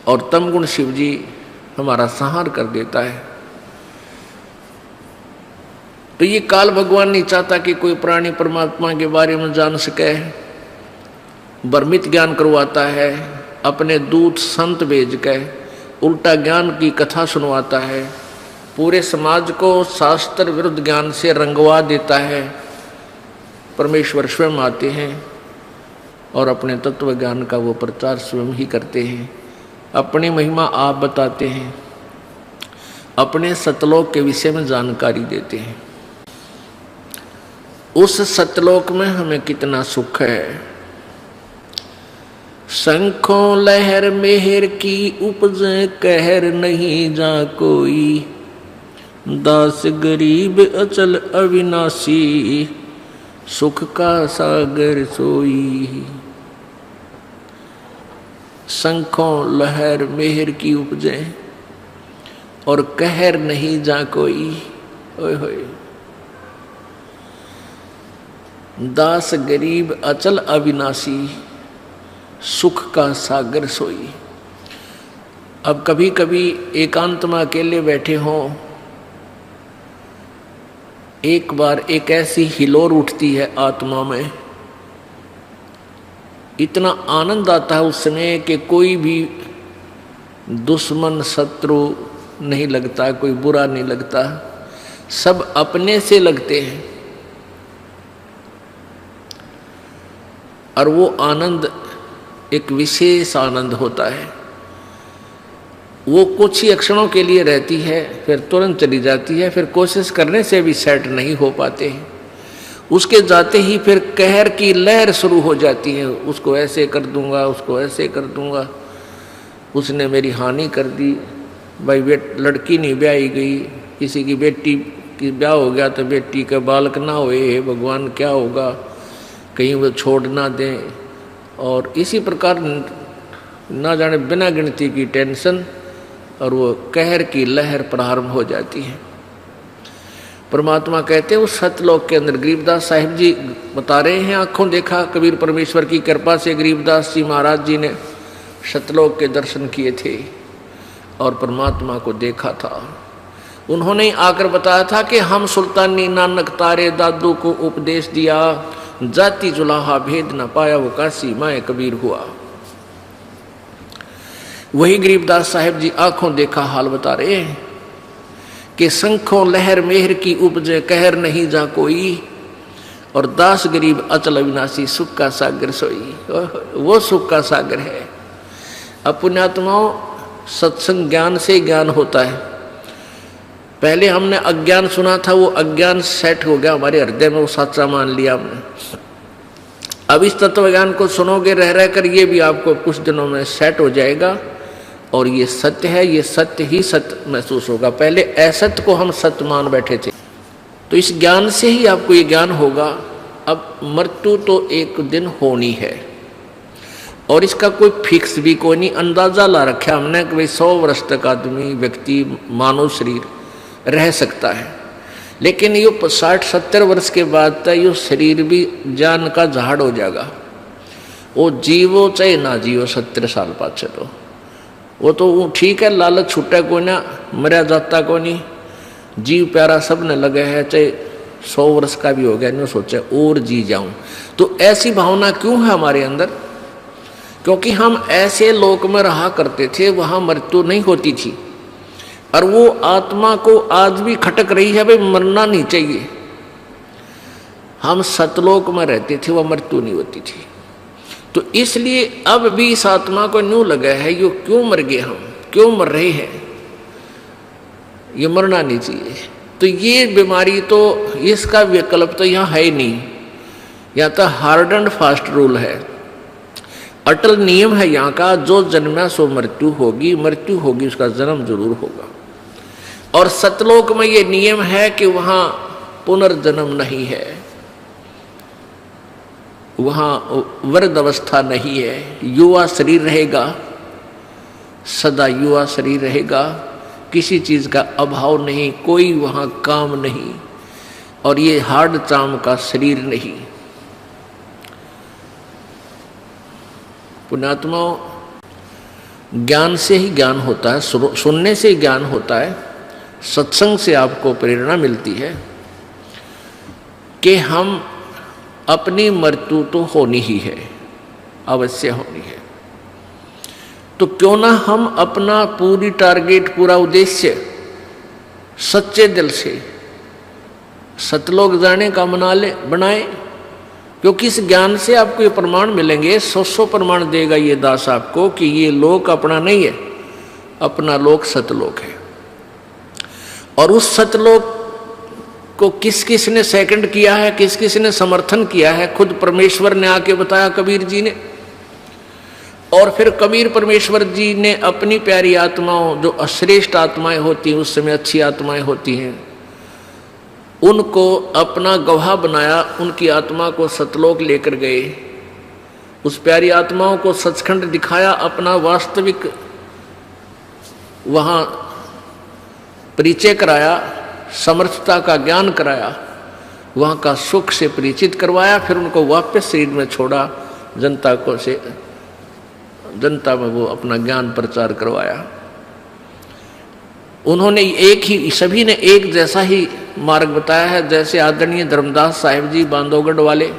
और तमगुण शिव जी हमारा संहार कर देता है। तो ये काल भगवान नहीं चाहता कि कोई प्राणी परमात्मा के बारे में जान सके, भ्रमित ज्ञान करवाता है, अपने दूत संत भेज के उल्टा ज्ञान की कथा सुनवाता है, पूरे समाज को शास्त्र विरुद्ध ज्ञान से रंगवा देता है। परमेश्वर स्वयं आते हैं और अपने तत्व ज्ञान का वो प्रचार स्वयं ही करते हैं, अपनी महिमा आप बताते हैं, अपने सतलोक के विषय में जानकारी देते हैं। उस सतलोक में हमें कितना सुख है। शंखों लहर मेहर की उपज कहर नहीं जा कोई, दास गरीब अचल अविनाशी सुख का सागर सोई। शंखों लहर मेहर की उपजे और कहर नहीं जा कोई। ओए होए, दास गरीब अचल अविनाशी सुख का सागर सोई। अब कभी कभी एकांत में अकेले बैठे हों, एक बार एक ऐसी हिलोर उठती है आत्मा में, इतना आनंद आता है उस समय कि कोई भी दुश्मन शत्रु नहीं लगता, कोई बुरा नहीं लगता, सब अपने से लगते हैं। और वो आनंद एक विशेष आनंद होता है। वो कुछ ही क्षणों के लिए रहती है, फिर तुरंत चली जाती है, फिर कोशिश करने से भी सेट नहीं हो पाते हैं। उसके जाते ही फिर कहर की लहर शुरू हो जाती है, उसको ऐसे कर दूंगा, उसको ऐसे कर दूंगा, उसने मेरी हानि कर दी। भाई लड़की नहीं ब्याही गई, किसी की बेटी की ब्याह हो गया तो बेटी का बालक ना होए, भगवान क्या होगा, कहीं वो छोड़ ना दें। और इसी प्रकार ना जाने बिना गिनती की टेंशन और वो कहर की लहर प्रारंभ हो जाती है। परमात्मा कहते हैं उस सतलोक के अंदर, गरीबदास साहिब जी बता रहे हैं, आंखों देखा कबीर परमेश्वर की कृपा से गरीबदास जी महाराज जी ने सतलोक के दर्शन किए थे और परमात्मा को देखा था। उन्होंने आकर बताया था कि हम सुल्तानी नानक तारे दादू को उपदेश दिया, जाति जुलाहा भेद न पाया वो काशी माए कबीर हुआ। वही गरीबदास साहिब जी आंखों देखा हाल बता रहे हैं कि शंखों लहर मेहर की उपजे कहर नहीं जा कोई, और दास गरीब अचल अविनाशी सुख का सागर सोई। वो सुख का सागर है। अब पुण्यात्माओं, सत्संग ज्ञान से ज्ञान होता है। पहले हमने अज्ञान सुना था, वो अज्ञान सेट हो गया हमारे हृदय में, वो सच्चा मान लिया हमने। अब इस तत्व ज्ञान को सुनोगे रह रह कर, ये भी आपको कुछ दिनों में सेट हो जाएगा और ये सत्य है, ये सत्य ही सत्य महसूस होगा। पहले असत्य को हम सत्य मान बैठे थे, तो इस ज्ञान से ही आपको ये ज्ञान होगा। अब मृत्यु तो एक दिन होनी है और इसका कोई फिक्स भी कोई नहीं। अंदाजा ला रखा हमने कि भाई 100 वर्ष तक आदमी व्यक्ति मानव शरीर रह सकता है, लेकिन ये 60-70 वर्ष के बाद तक ये शरीर भी जान का झाड़ हो जाएगा। वो जीवो चाहे ना जीवो 70 साल पाछे, तो वो तो ठीक है, लालच छूटा को ना, मरा जाता को नहीं, जीव प्यारा सब ने लगे है, चाहे 100 वर्ष का भी हो गया, नहीं सोचा और जी जाऊं। तो ऐसी भावना क्यों है हमारे अंदर? क्योंकि हम ऐसे लोक में रहा करते थे, वहां मृत्यु नहीं होती थी, और वो आत्मा को आज भी खटक रही है, भाई मरना नहीं चाहिए। हम सतलोक में रहते थे, वह मृत्यु नहीं होती थी। तो इसलिए अब भी इस आत्मा को न्यू लगा है, यो क्यों मर गए, हम क्यों मर रहे हैं, ये मरना नहीं चाहिए। तो ये बीमारी तो, इसका विकल्प तो यहाँ है ही नहीं, या तो हार्ड एंड फास्ट रूल है। अटल नियम है यहाँ का, जो जन्मा सो मृत्यु होगी, मृत्यु होगी उसका जन्म जरूर होगा। और सतलोक में ये नियम है कि वहां पुनर्जन्म नहीं है, वहां वृद्ध अवस्था नहीं है, युवा शरीर रहेगा, सदा युवा शरीर रहेगा, किसी चीज का अभाव नहीं, कोई वहां काम नहीं, और ये हार्ड चाम का शरीर नहीं। पुण्यात्माओं, ज्ञान से ही ज्ञान होता है, सुनने से ही ज्ञान होता है, सत्संग से आपको प्रेरणा मिलती है कि हम अपनी मृत्यु तो होनी ही है, अवश्य होनी है। तो क्यों ना हम अपना पूरी टारगेट, पूरा उद्देश्य सच्चे दिल से सतलोक जाने का बनाए, क्योंकि इस ज्ञान से आपको ये प्रमाण मिलेंगे, 100 प्रमाण देगा ये दास आपको कि ये लोक अपना नहीं है, अपना लोक सतलोक है। और उस सतलोक को किस किस ने सेकंड किया है, किस किस ने समर्थन किया है, खुद परमेश्वर ने आके बताया कबीर जी ने। और फिर कबीर परमेश्वर जी ने अपनी प्यारी आत्माओं, जो अश्रेष्ठ आत्माएं होती हैं, उस समय अच्छी आत्माएं होती हैं, उनको अपना गवाह बनाया, उनकी आत्मा को सतलोक लेकर गए, उस प्यारी आत्माओं को सचखंड दिखाया, अपना वास्तविक वहां परिचय कराया, समर्थता का ज्ञान कराया, वहां का सुख से परिचित करवाया, फिर उनको वापस शरीर में छोड़ा, जनता में वो अपना ज्ञान प्रचार करवाया। उन्होंने सभी ने एक जैसा ही मार्ग बताया है, जैसे आदरणीय धर्मदास साहिब जी बांधवगढ़ वाले,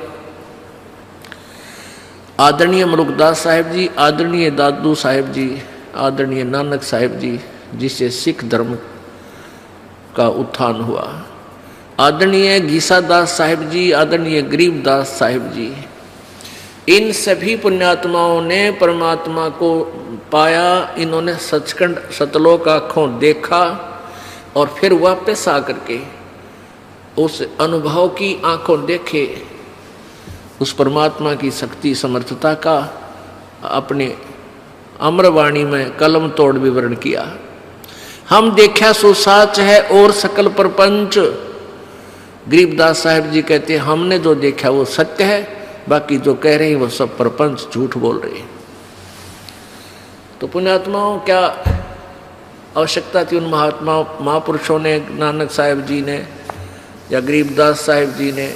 आदरणीय मलुकदास साहिब जी, आदरणीय दादू साहिब जी, आदरणीय नानक साहिब जी, जिससे सिख धर्म का उत्थान हुआ, आदरणीय गीसादास साहिब जी, आदरणीय गरीबदास साहिब जी, इन सभी पुण्यात्माओं ने परमात्मा को पाया। इन्होंने सचखंड सतलोक आँखों देखा और फिर वापस आकर के उस अनुभव की आंखों देखे, उस परमात्मा की शक्ति समर्थता का अपने अमरवाणी में कलम तोड़ विवरण किया। हम देखा सो साच है और सकल प्रपंच। गरीबदास साहिब जी कहते हैं हमने जो देखा वो सत्य है, बाकी जो कह रहे हैं वो सब प्रपंच झूठ बोल रहे हैं। तो पुण्यात्माओं, क्या आवश्यकता थी उन महापुरुषों ने, नानक साहिब जी ने या गरीबदास साहिब जी ने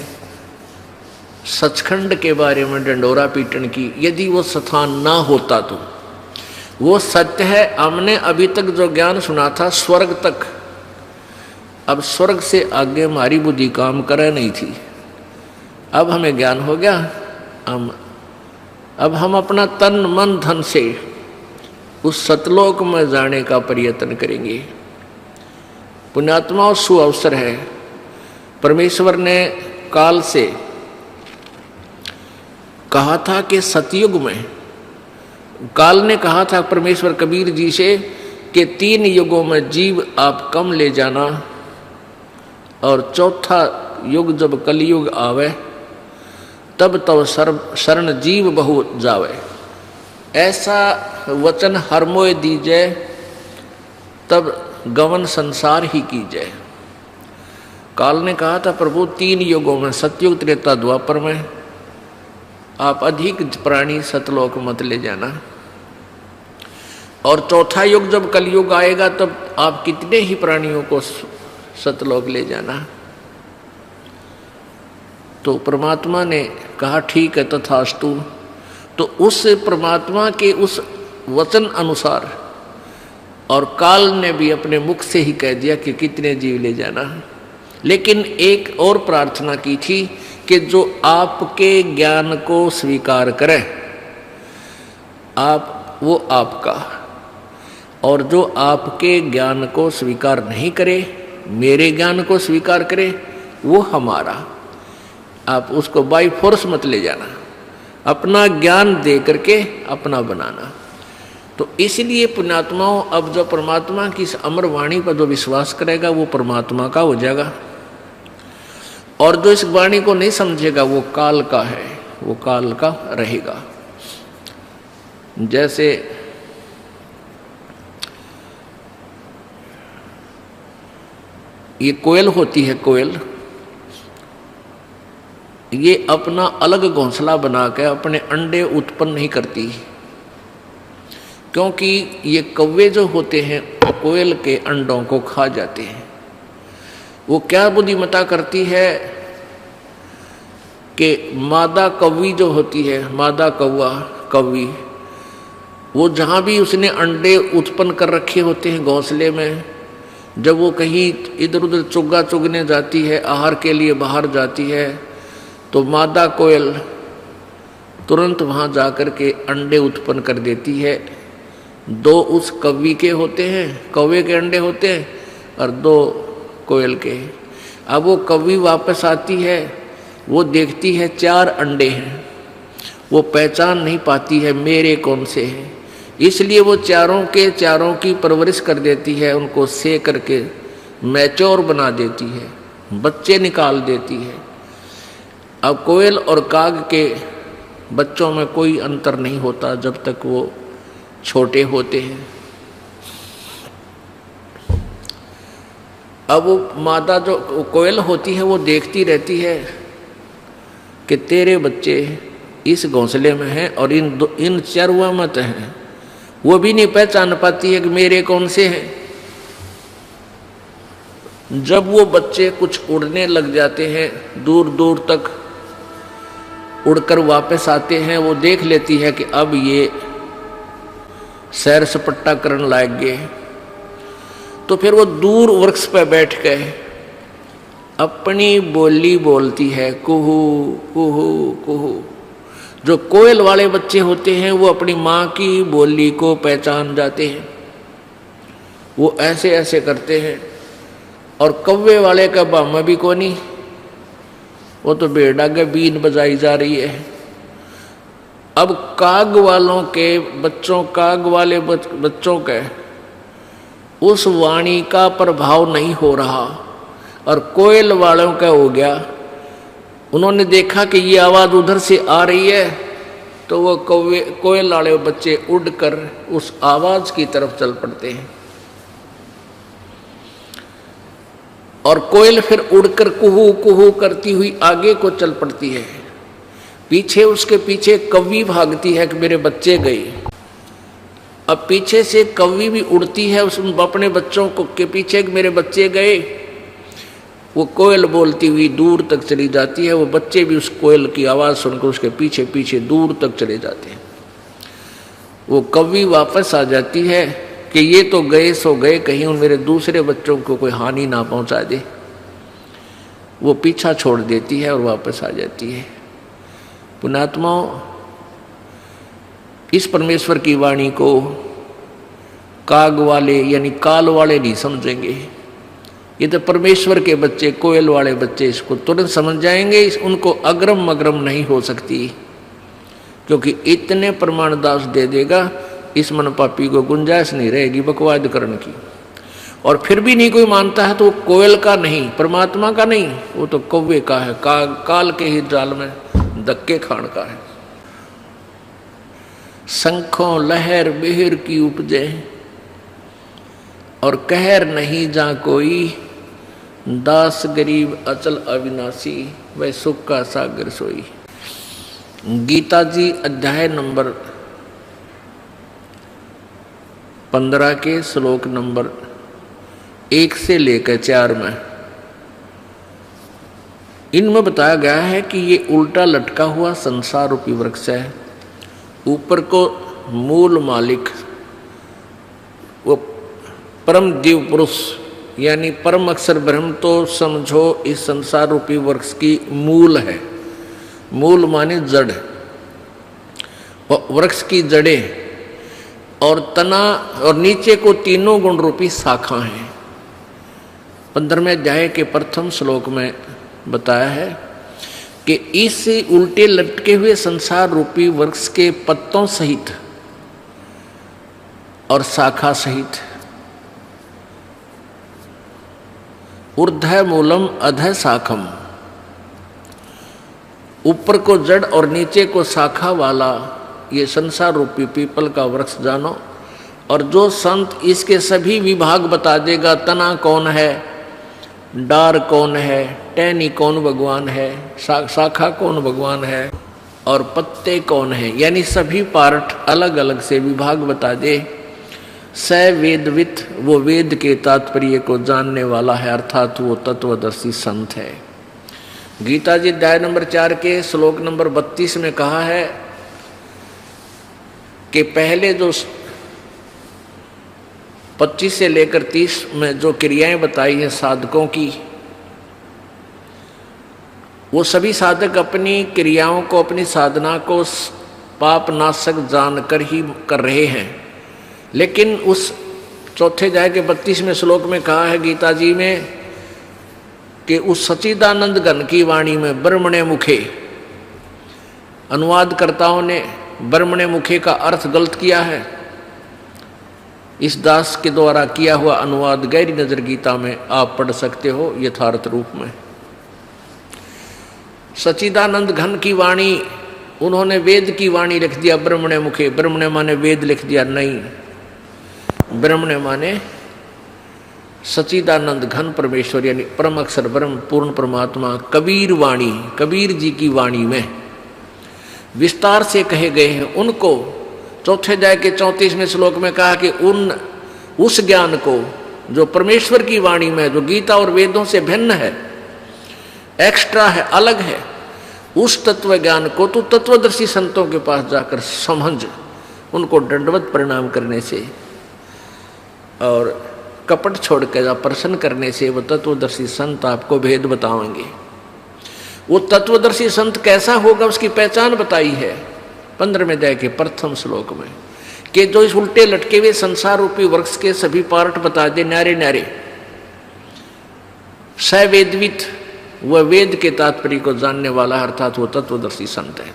सचखंड के बारे में डंडोरा पीटन की? यदि वो स्थान ना होता तो वो सत्य है। हमने अभी तक जो ज्ञान सुना था स्वर्ग तक, अब स्वर्ग से आगे हमारी बुद्धि काम करे नहीं थी। अब हमें ज्ञान हो गया, अब हम अपना तन मन धन से उस सतलोक में जाने का प्रयत्न करेंगे। पुण्यात्माओं, सु अवसर है। परमेश्वर ने काल से कहा था कि सतयुग में, काल ने कहा था परमेश्वर कबीर जी से कि 3 युगों में जीव आप कम ले जाना, और चौथा युग जब कलयुग आवे तब तो शरण जीव बहु जावे। ऐसा वचन हर मोय दीजै, तब गवन संसार ही कीजै। काल ने कहा था प्रभु 3 युगों में, सतयुग त्रेता द्वापर में, आप अधिक प्राणी सतलोक मत ले जाना, और चौथा युग जब कलयुग आएगा तब आप कितने ही प्राणियों को सतलोक ले जाना। तो परमात्मा ने कहा ठीक है तथास्तु। तो उस परमात्मा के उस वचन अनुसार, और काल ने भी अपने मुख से ही कह दिया कि कितने जीव ले जाना, लेकिन एक और प्रार्थना की थी कि जो आपके ज्ञान को स्वीकार करे वो आपका, और जो आपके ज्ञान को स्वीकार नहीं करे, मेरे ज्ञान को स्वीकार करे, वो हमारा। आप उसको बाई फोर्स मत ले जाना, अपना ज्ञान दे करके अपना बनाना। तो इसलिए पुण्यात्माओं, अब जो परमात्मा की इस अमर वाणी पर जो विश्वास करेगा वो परमात्मा का हो जाएगा, और जो इस वाणी को नहीं समझेगा वो काल का है, वो काल का रहेगा। जैसे ये कोयल होती है, कोयल ये अपना अलग घोंसला बना के अपने अंडे उत्पन्न नहीं करती, क्योंकि ये कौवे जो होते हैं कोयल के अंडों को खा जाते हैं। वो क्या बुद्धिमत्ता करती है कि मादा कौवी जो होती है, मादा कौवा कौवी, वो जहाँ भी उसने अंडे उत्पन्न कर रखे होते हैं घोंसले में, जब वो कहीं इधर उधर चुग्गा चुगने जाती है, आहार के लिए बाहर जाती है, तो मादा कोयल तुरंत वहाँ जाकर के अंडे उत्पन्न कर देती है। 2 उस कौवी के होते हैं, कौवे के अंडे होते हैं, और 2 कोयल के। अब वो कौवी वापस आती है, वो देखती है 4 अंडे हैं, वो पहचान नहीं पाती है मेरे कौन से हैं, इसलिए वो चारों के चारों की परवरिश कर देती है, उनको सेक करके मैच्योर बना देती है, बच्चे निकाल देती है। अब कोयल और काग के बच्चों में कोई अंतर नहीं होता जब तक वो छोटे होते हैं। अब वो मादा जो कोयल होती है वो देखती रहती है कि तेरे बच्चे इस घोंसले में हैं और इन चरवा मत हैं, वो भी नहीं पहचान पाती है कि मेरे कौन से हैं। जब वो बच्चे कुछ उड़ने लग जाते हैं, दूर दूर तक उड़कर वापस आते हैं, वो देख लेती है कि अब ये सैर सपट्टा करने लायक गए, तो फिर वो दूर वृक्ष पर बैठ गए अपनी बोली बोलती है, कुहू कुहू कुहू। जो कोयल वाले बच्चे होते हैं वो अपनी माँ की बोली को पहचान जाते हैं, वो ऐसे ऐसे करते हैं। और कौवे वाले का बामा भी कोनी, वो तो बेड़ा के बीन बजाई जा रही है। अब काग वालों के बच्चों, काग वाले बच्चों के उस वाणी का प्रभाव नहीं हो रहा, और कोयल वालों का हो गया। उन्होंने देखा कि ये आवाज़ उधर से आ रही है, तो वो कोयल वाले बच्चे उड़कर उस आवाज़ की तरफ चल पड़ते हैं, और कोयल फिर उड़कर कुहू कुहू करती हुई आगे को चल पड़ती है। पीछे उसके पीछे कौवी भागती है कि मेरे बच्चे गए। अब पीछे से कौवी भी उड़ती है उस अपने बच्चों को के पीछे कि मेरे बच्चे गए। वो कोयल बोलती हुई दूर तक चली जाती है, वो बच्चे भी उस कोयल की आवाज़ सुनकर उसके पीछे पीछे दूर तक चले जाते हैं। वो कौवी वापस आ जाती है कि ये तो गए सो गए, कहीं उन मेरे दूसरे बच्चों को कोई हानि ना पहुंचा दे। वो पीछा छोड़ देती है और वापस आ जाती है। पुण्यात्माओं, इस परमेश्वर की वाणी को काग वाले यानी काल वाले नहीं समझेंगे। ये तो परमेश्वर के बच्चे, कोयल वाले बच्चे इसको तुरंत समझ जाएंगे। उनको अग्रम मग्रम नहीं हो सकती, क्योंकि इतने प्रमाण दास दे देगा, इस मन पापी को गुंजाइश नहीं रहेगी बकवाद करने की। और फिर भी नहीं कोई मानता है तो वो कोयल का नहीं, परमात्मा का नहीं, वो तो कौवे का है, काल के ही जाल में धक्के खान का है। शंखों लहर बिहर की उपजे और कहर नहीं जा कोई, दास गरीब अचल अविनाशी वह सुख का सागर सोई। गीता जी अध्याय नंबर 15 के श्लोक नंबर 1 से लेकर 4 में इनमें बताया गया है कि ये उल्टा लटका हुआ संसार रूपी वृक्ष है। ऊपर को मूल मालिक वो परम दिव्य पुरुष यानी परम अक्षर ब्रह्म, तो समझो इस संसार रूपी वृक्ष की मूल है। मूल माने जड़, वृक्ष की जड़ें और तना, और नीचे को तीनों गुण रूपी शाखा हैं। 15वें अध्याय के प्रथम श्लोक में बताया है कि इस उल्टे लटके हुए संसार रूपी वृक्ष के पत्तों सहित और शाखा सहित ऊर्ध्व मूलम अधः शाखम, ऊपर को जड़ और नीचे को शाखा वाला ये संसार रूपी पीपल का वृक्ष जानो, और जो संत इसके सभी विभाग बता देगा, तना कौन है, डार कौन है, टहनी कौन भगवान है, शाखा कौन भगवान है, और पत्ते कौन है, यानी सभी पार्ट अलग अलग से विभाग बता दे, स वेदवित, वो वेद के तात्पर्य को जानने वाला है, अर्थात वो तत्वदर्शी संत है। गीता जी अध्याय नंबर 4 के श्लोक नंबर 32 में कहा है कि पहले जो 25 से लेकर 30 में जो क्रियाएं बताई हैं साधकों की, वो सभी साधक अपनी क्रियाओं को, अपनी साधना को पाप नाशक जानकर ही कर रहे हैं। लेकिन उस चौथे अध्याय के 32वें श्लोक में कहा है गीता जी में कि उस सच्चिदानंद घन की वाणी में ब्रह्मणे मुखे, अनुवादकर्ताओं ने ब्रह्मणे मुखे का अर्थ गलत किया है। इस दास के द्वारा किया हुआ अनुवाद गहरी नजर गीता में आप पढ़ सकते हो यथार्थ रूप में। सच्चिदानंद घन की वाणी, उन्होंने वेद की वाणी लिख दिया ब्रह्मणे मुखे। ब्रह्मणे माने वेद लिख दिया, नहीं, ब्रह्मणे माने सच्चिदानंद घन परमेश्वर यानी परम अक्षर ब्रह्म पूर्ण परमात्मा। कबीर वाणी, कबीर जी की वाणी में विस्तार से कहे गए हैं उनको। चौथे अध्याय के 34वें श्लोक में कहा कि उस ज्ञान को जो परमेश्वर की वाणी में, जो गीता और वेदों से भिन्न है, एक्स्ट्रा है, अलग है, उस तत्व ज्ञान को तो तत्वदर्शी संतों के पास जाकर समझ, उनको दंडवत प्रणाम करने से और कपट छोड़ कर प्रसन्न करने से वो तत्वदर्शी संत आपको भेद बताएंगे। वो तत्वदर्शी संत कैसा होगा उसकी पहचान बताई है 15वें अध्याय के प्रथम श्लोक में, कि जो इस उल्टे लटके हुए संसार रूपी वृक्ष के सभी पार्ट बता दे न्यारे न्यारे। सवेदवित, वह वेद के तात्पर्य को जानने वाला, अर्थात वो तत्वदर्शी संत है।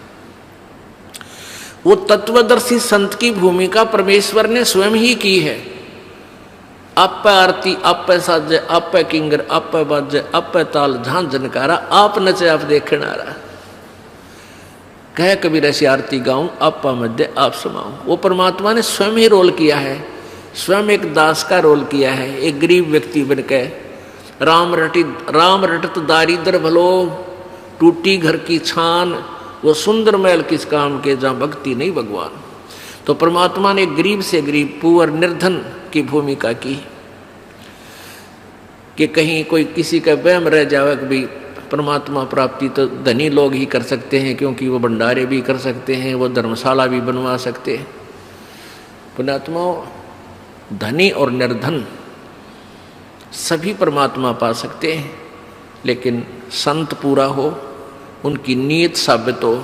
वो तत्वदर्शी संत की भूमिका परमेश्वर ने स्वयं ही की है। आप आरती, आप साजे, आप किंगर, आप बाजे, आप ताल झां झनकारा, आप नचे आप देखना रहा। कह कबीर ऐसी आरती गाऊं, आपा मध्य आप समाऊं। वो परमात्मा ने स्वयं ही रोल किया है, स्वयं एक दास का रोल किया है, एक गरीब व्यक्ति बनकर। राम रटत दारिद्र भलो, टूटी घर की छान, वो सुंदर महल किस काम के जहाँ भक्ति नहीं भगवान। तो परमात्मा ने गरीब से गरीब, पुअर निर्धन की भूमिका की कि कहीं कोई किसी का वहम रह जावे कि भाई परमात्मा प्राप्ति तो धनी लोग ही कर सकते हैं, क्योंकि वो भंडारे भी कर सकते हैं, वो धर्मशाला भी बनवा सकते हैं। पुण्यात्मा, धनी और निर्धन सभी परमात्मा पा सकते हैं, लेकिन संत पूरा हो, उनकी नीयत साबित हो,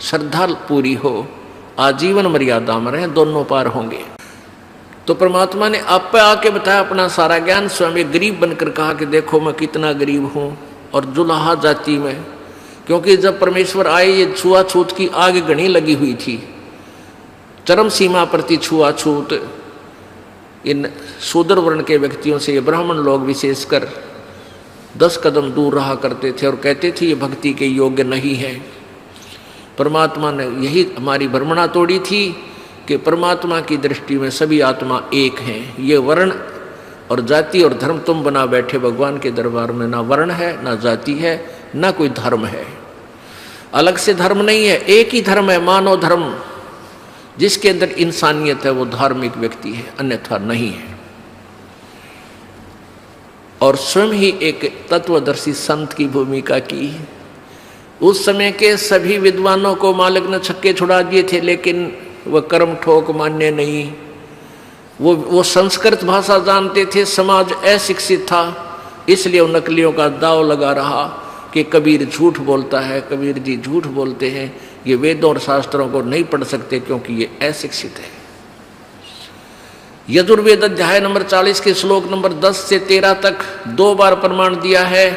श्रद्धा पूरी हो, आजीवन मर्यादा में रहे, दोनों पार होंगे। तो परमात्मा ने आप पे आके बताया अपना सारा ज्ञान, स्वयं एक गरीब बनकर कहा कि देखो मैं कितना गरीब हूँ, और जुलाहा जाति में, क्योंकि जब परमेश्वर आए ये छुआछूत की आग घनी लगी हुई थी, चरम सीमा प्रति छुआछूत इन शूद्र वर्ण के व्यक्तियों से ये ब्राह्मण लोग विशेषकर 10 कदम दूर रहा करते थे और कहते थे ये भक्ति के योग्य नहीं है। परमात्मा ने यही हमारी भ्रमणा तोड़ी थी कि परमात्मा की दृष्टि में सभी आत्मा एक हैं। ये वर्ण और जाति और धर्म तुम बना बैठे भगवान के दरबार में, ना वर्ण है, ना जाति है, ना कोई धर्म है, अलग से धर्म नहीं है, एक ही धर्म है, मानव धर्म। जिसके अंदर इंसानियत है वो धार्मिक व्यक्ति है, अन्यथा नहीं है। और स्वयं ही एक तत्वदर्शी संत की भूमिका की। उस समय के सभी विद्वानों को मालिक ने छक्के छुड़ा दिए थे, लेकिन वह कर्म ठोक मान्य नहीं। वो संस्कृत भाषा जानते थे, समाज अशिक्षित था, इसलिए उन नकलियों का दाव लगा रहा कि कबीर झूठ बोलता है, कबीर जी झूठ बोलते हैं, ये वेदों और शास्त्रों को नहीं पढ़ सकते क्योंकि ये अशिक्षित है। यजुर्वेद अध्याय नंबर 40 के श्लोक नंबर 10 से 13 तक 2 बार प्रमाण दिया है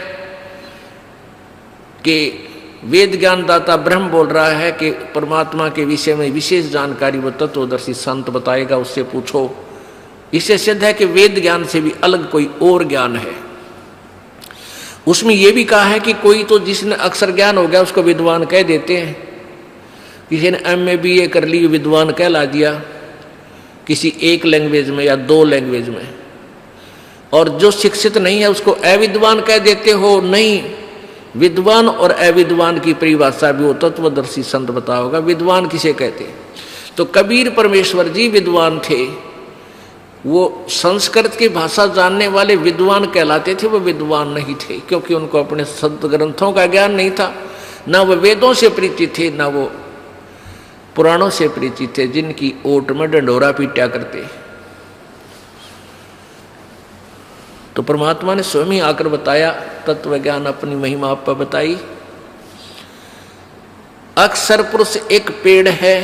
कि वेद ज्ञानदाता ब्रह्म बोल रहा है कि परमात्मा के विषय में विशेष जानकारी वो तत्वदर्शी संत बताएगा, उससे पूछो। इससे सिद्ध है कि वेद ज्ञान से भी अलग कोई और ज्ञान है। उसमें यह भी कहा है कि कोई तो जिसने अक्षर ज्ञान हो गया उसको विद्वान कह देते हैं, किसी ने MA BA कर ली, विद्वान कहला दिया किसी एक लैंग्वेज में या 2 लैंग्वेज में, और जो शिक्षित नहीं है उसको अविद्वान कह देते हो। नहीं, विद्वान और अविद्वान की परिभाषा भी वो तत्वदर्शी संत बता होगा। विद्वान किसे कहते? तो कबीर परमेश्वर जी विद्वान थे, वो संस्कृत की भाषा जानने वाले विद्वान कहलाते थे, वो विद्वान नहीं थे क्योंकि उनको अपने संत ग्रंथों का ज्ञान नहीं था, ना वो वेदों से परिचित थे, ना वो पुराणों से परिचित थे जिनकी ओट में डंडोरा पीटा करते। तो परमात्मा ने स्वयं ही आकर बताया, तत्व ज्ञान अपनी महिमा आप पर बताई। अक्षर पुरुष एक पेड़ है,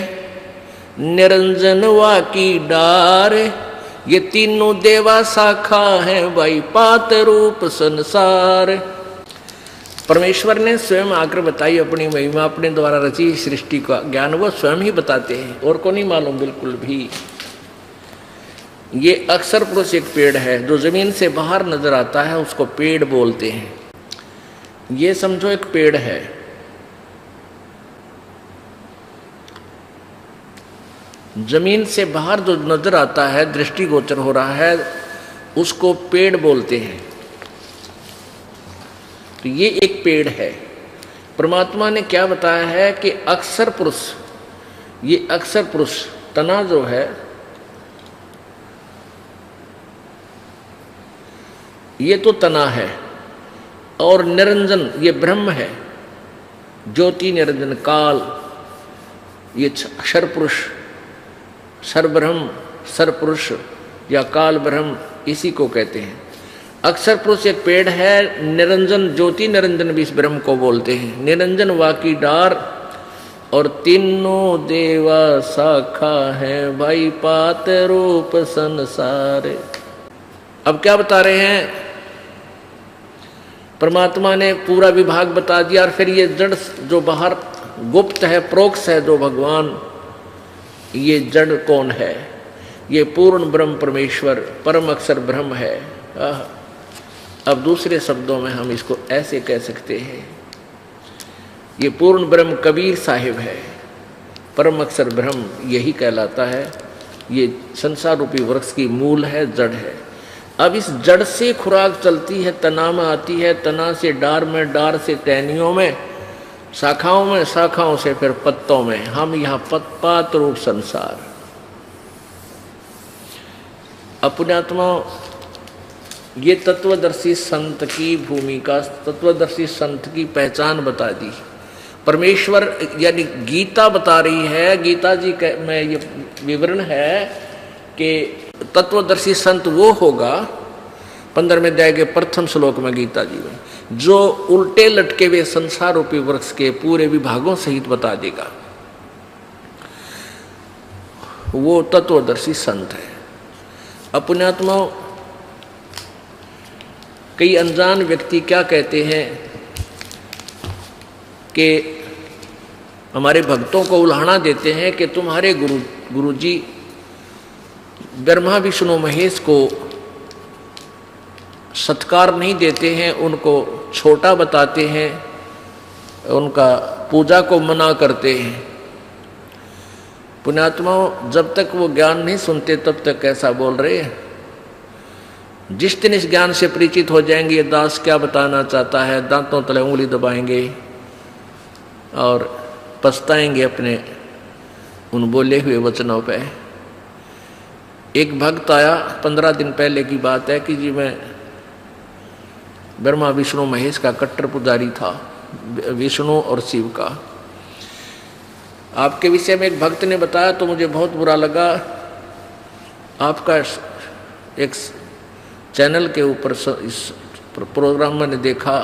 निरंजन वा की डार, ये तीनों देवा शाखा है, भाई पात रूप संसार। परमेश्वर ने स्वयं आकर बताई अपनी महिमा, अपने द्वारा रची सृष्टि का ज्ञान वो स्वयं ही बताते हैं, और को नहीं मालूम बिल्कुल भी। ये अक्षर पुरुष एक पेड़ है, जो जमीन से बाहर नजर आता है उसको पेड़ बोलते हैं। ये समझो एक पेड़ है, जमीन से बाहर जो नजर आता है, दृष्टिगोचर हो रहा है, उसको पेड़ बोलते हैं। तो ये एक पेड़ है। परमात्मा ने क्या बताया है कि अक्षर पुरुष, ये अक्षर पुरुष तना जो है, ये तो तना है, और निरंजन ये ब्रह्म है, ज्योति निरंजन काल, ये अक्षर पुरुष, सर्वब्रह्म सर्वपुरुष या काल ब्रह्म, इसी को कहते हैं। अक्षर पुरुष एक पेड़ है, निरंजन ज्योति निरंजन भी इस ब्रह्म को बोलते हैं। निरंजन वाकी डार, और तीनों देवा शाखा है, भाई पात रूप संसार। अब क्या बता रहे हैं? परमात्मा ने पूरा विभाग बता दिया, और फिर ये जड़ जो बाहर गुप्त है, प्रोक्ष है जो भगवान, ये जड़ कौन है? ये पूर्ण ब्रह्म परमेश्वर परम अक्षर ब्रह्म है। अब दूसरे शब्दों में हम इसको ऐसे कह सकते हैं, ये पूर्ण ब्रह्म कबीर साहिब है, परम अक्षर ब्रह्म यही कहलाता है। ये संसार रूपी वृक्ष की मूल है, जड़ है। अब इस जड़ से खुराक चलती है, तना में आती है, तना से डार में, डार से टहनियों में, शाखाओं में, शाखाओं से फिर पत्तों में। हम यहाँ पात रूप संसार। अपने आत्मा, ये तत्वदर्शी संत की भूमिका, तत्वदर्शी संत की पहचान बता दी। परमेश्वर यानी गीता बता रही है, गीता जी में ये विवरण है कि तत्वदर्शी संत वो होगा, 15वें अध्याय के प्रथम श्लोक में गीता जी में, जो उल्टे लटके हुए संसार रूपी वृक्ष के पूरे विभागों सहित बता देगा, वो तत्वदर्शी संत है। अपने आत्मा, कई अनजान व्यक्ति क्या कहते हैं कि हमारे भक्तों को उल्हाना देते हैं कि तुम्हारे गुरुजी ब्रह्मा विष्णु महेश को सत्कार नहीं देते हैं, उनको छोटा बताते हैं, उनका पूजा को मना करते हैं। पुण्यात्माओं, जब तक वो ज्ञान नहीं सुनते तब तक कैसा बोल रहे हैं। जिस दिन इस ज्ञान से परिचित हो जाएंगे, ये दास क्या बताना चाहता है, दांतों तले उंगली दबाएंगे और पछताएंगे अपने उन बोले हुए वचनों पे। एक भक्त आया, 15 दिन पहले की बात है कि जी मैं ब्रह्मा विष्णु महेश का कट्टर पुजारी था, विष्णु और शिव का। आपके विषय में एक भक्त ने बताया तो मुझे बहुत बुरा लगा। आपका एक चैनल के ऊपर इस प्रोग्राम मैंने देखा,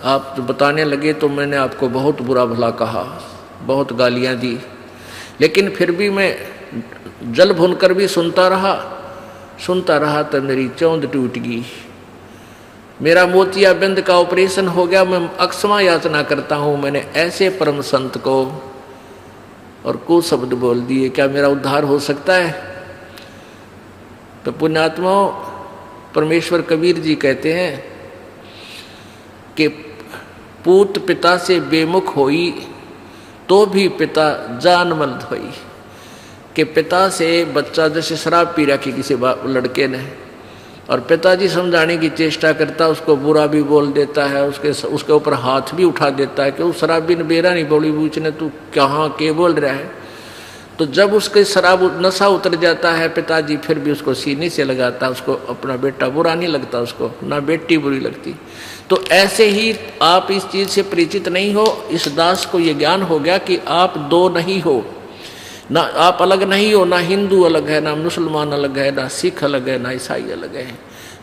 आप जो बताने लगे तो मैंने आपको बहुत बुरा भला कहा, बहुत गालियां दी, लेकिन फिर भी मैं जल भुनकर भी सुनता रहा तो मेरी चौंध टूट गई। मेरा मोतियाबिंद का ऑपरेशन हो गया, मैं अक्षमा याचना करता हूँ। मैंने ऐसे परम संत को और कुछ शब्द बोल दिए, क्या मेरा उद्धार हो सकता है? तो पुण्यात्माओं, परमेश्वर कबीर जी कहते हैं कि पूत पिता से बेमुख होई, तो भी पिता जान मल धोई, कि पिता से बच्चा जैसे शराब पी रखी किसी लड़के ने, और पिताजी समझाने की चेष्टा करता, उसको बुरा भी बोल देता है, उसके ऊपर हाथ भी उठा देता है कि उस शराबी ने बेरा नहीं बोली पूछने तू कहाँ के बोल रहा है। तो जब उसके शराब नशा उतर जाता है, पिताजी फिर भी उसको सीने से लगाता, उसको अपना बेटा बुरा नहीं लगता, उसको ना बेटी बुरी लगती। तो ऐसे ही आप इस चीज़ से परिचित नहीं हो, इस दास को ये ज्ञान हो गया कि आप दो नहीं हो, ना आप अलग नहीं हो, ना हिंदू अलग है, ना मुसलमान अलग है, ना सिख अलग है, ना ईसाई अलग है।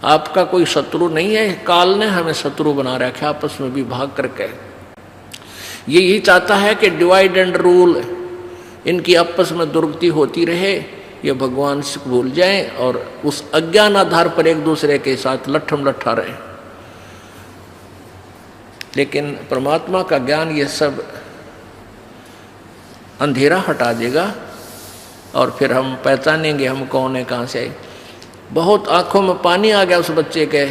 आपका कोई शत्रु नहीं है, काल ने हमें शत्रु बना रखा आपस में विभाग करके। ये यही चाहता है कि डिवाइड एंड रूल, इनकी आपस में दुर्गति होती रहे, ये भगवान से भूल जाएं और उस अज्ञान आधार पर एक दूसरे के साथ लट्ठम लट्ठा रहे। लेकिन परमात्मा का ज्ञान ये सब अंधेरा हटा देगा और फिर हम पहचानेंगे हम कौन है, कहाँ से आए। बहुत आंखों में पानी आ गया उस बच्चे के,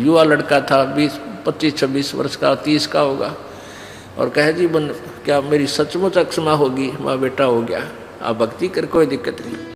युवा लड़का था, 25-26 वर्ष का, 30 का होगा, और कहे जी क्या मेरी सचमुच अक्षमा होगी, माँ बेटा हो गया, आप भक्ति कर, कोई दिक्कत नहीं।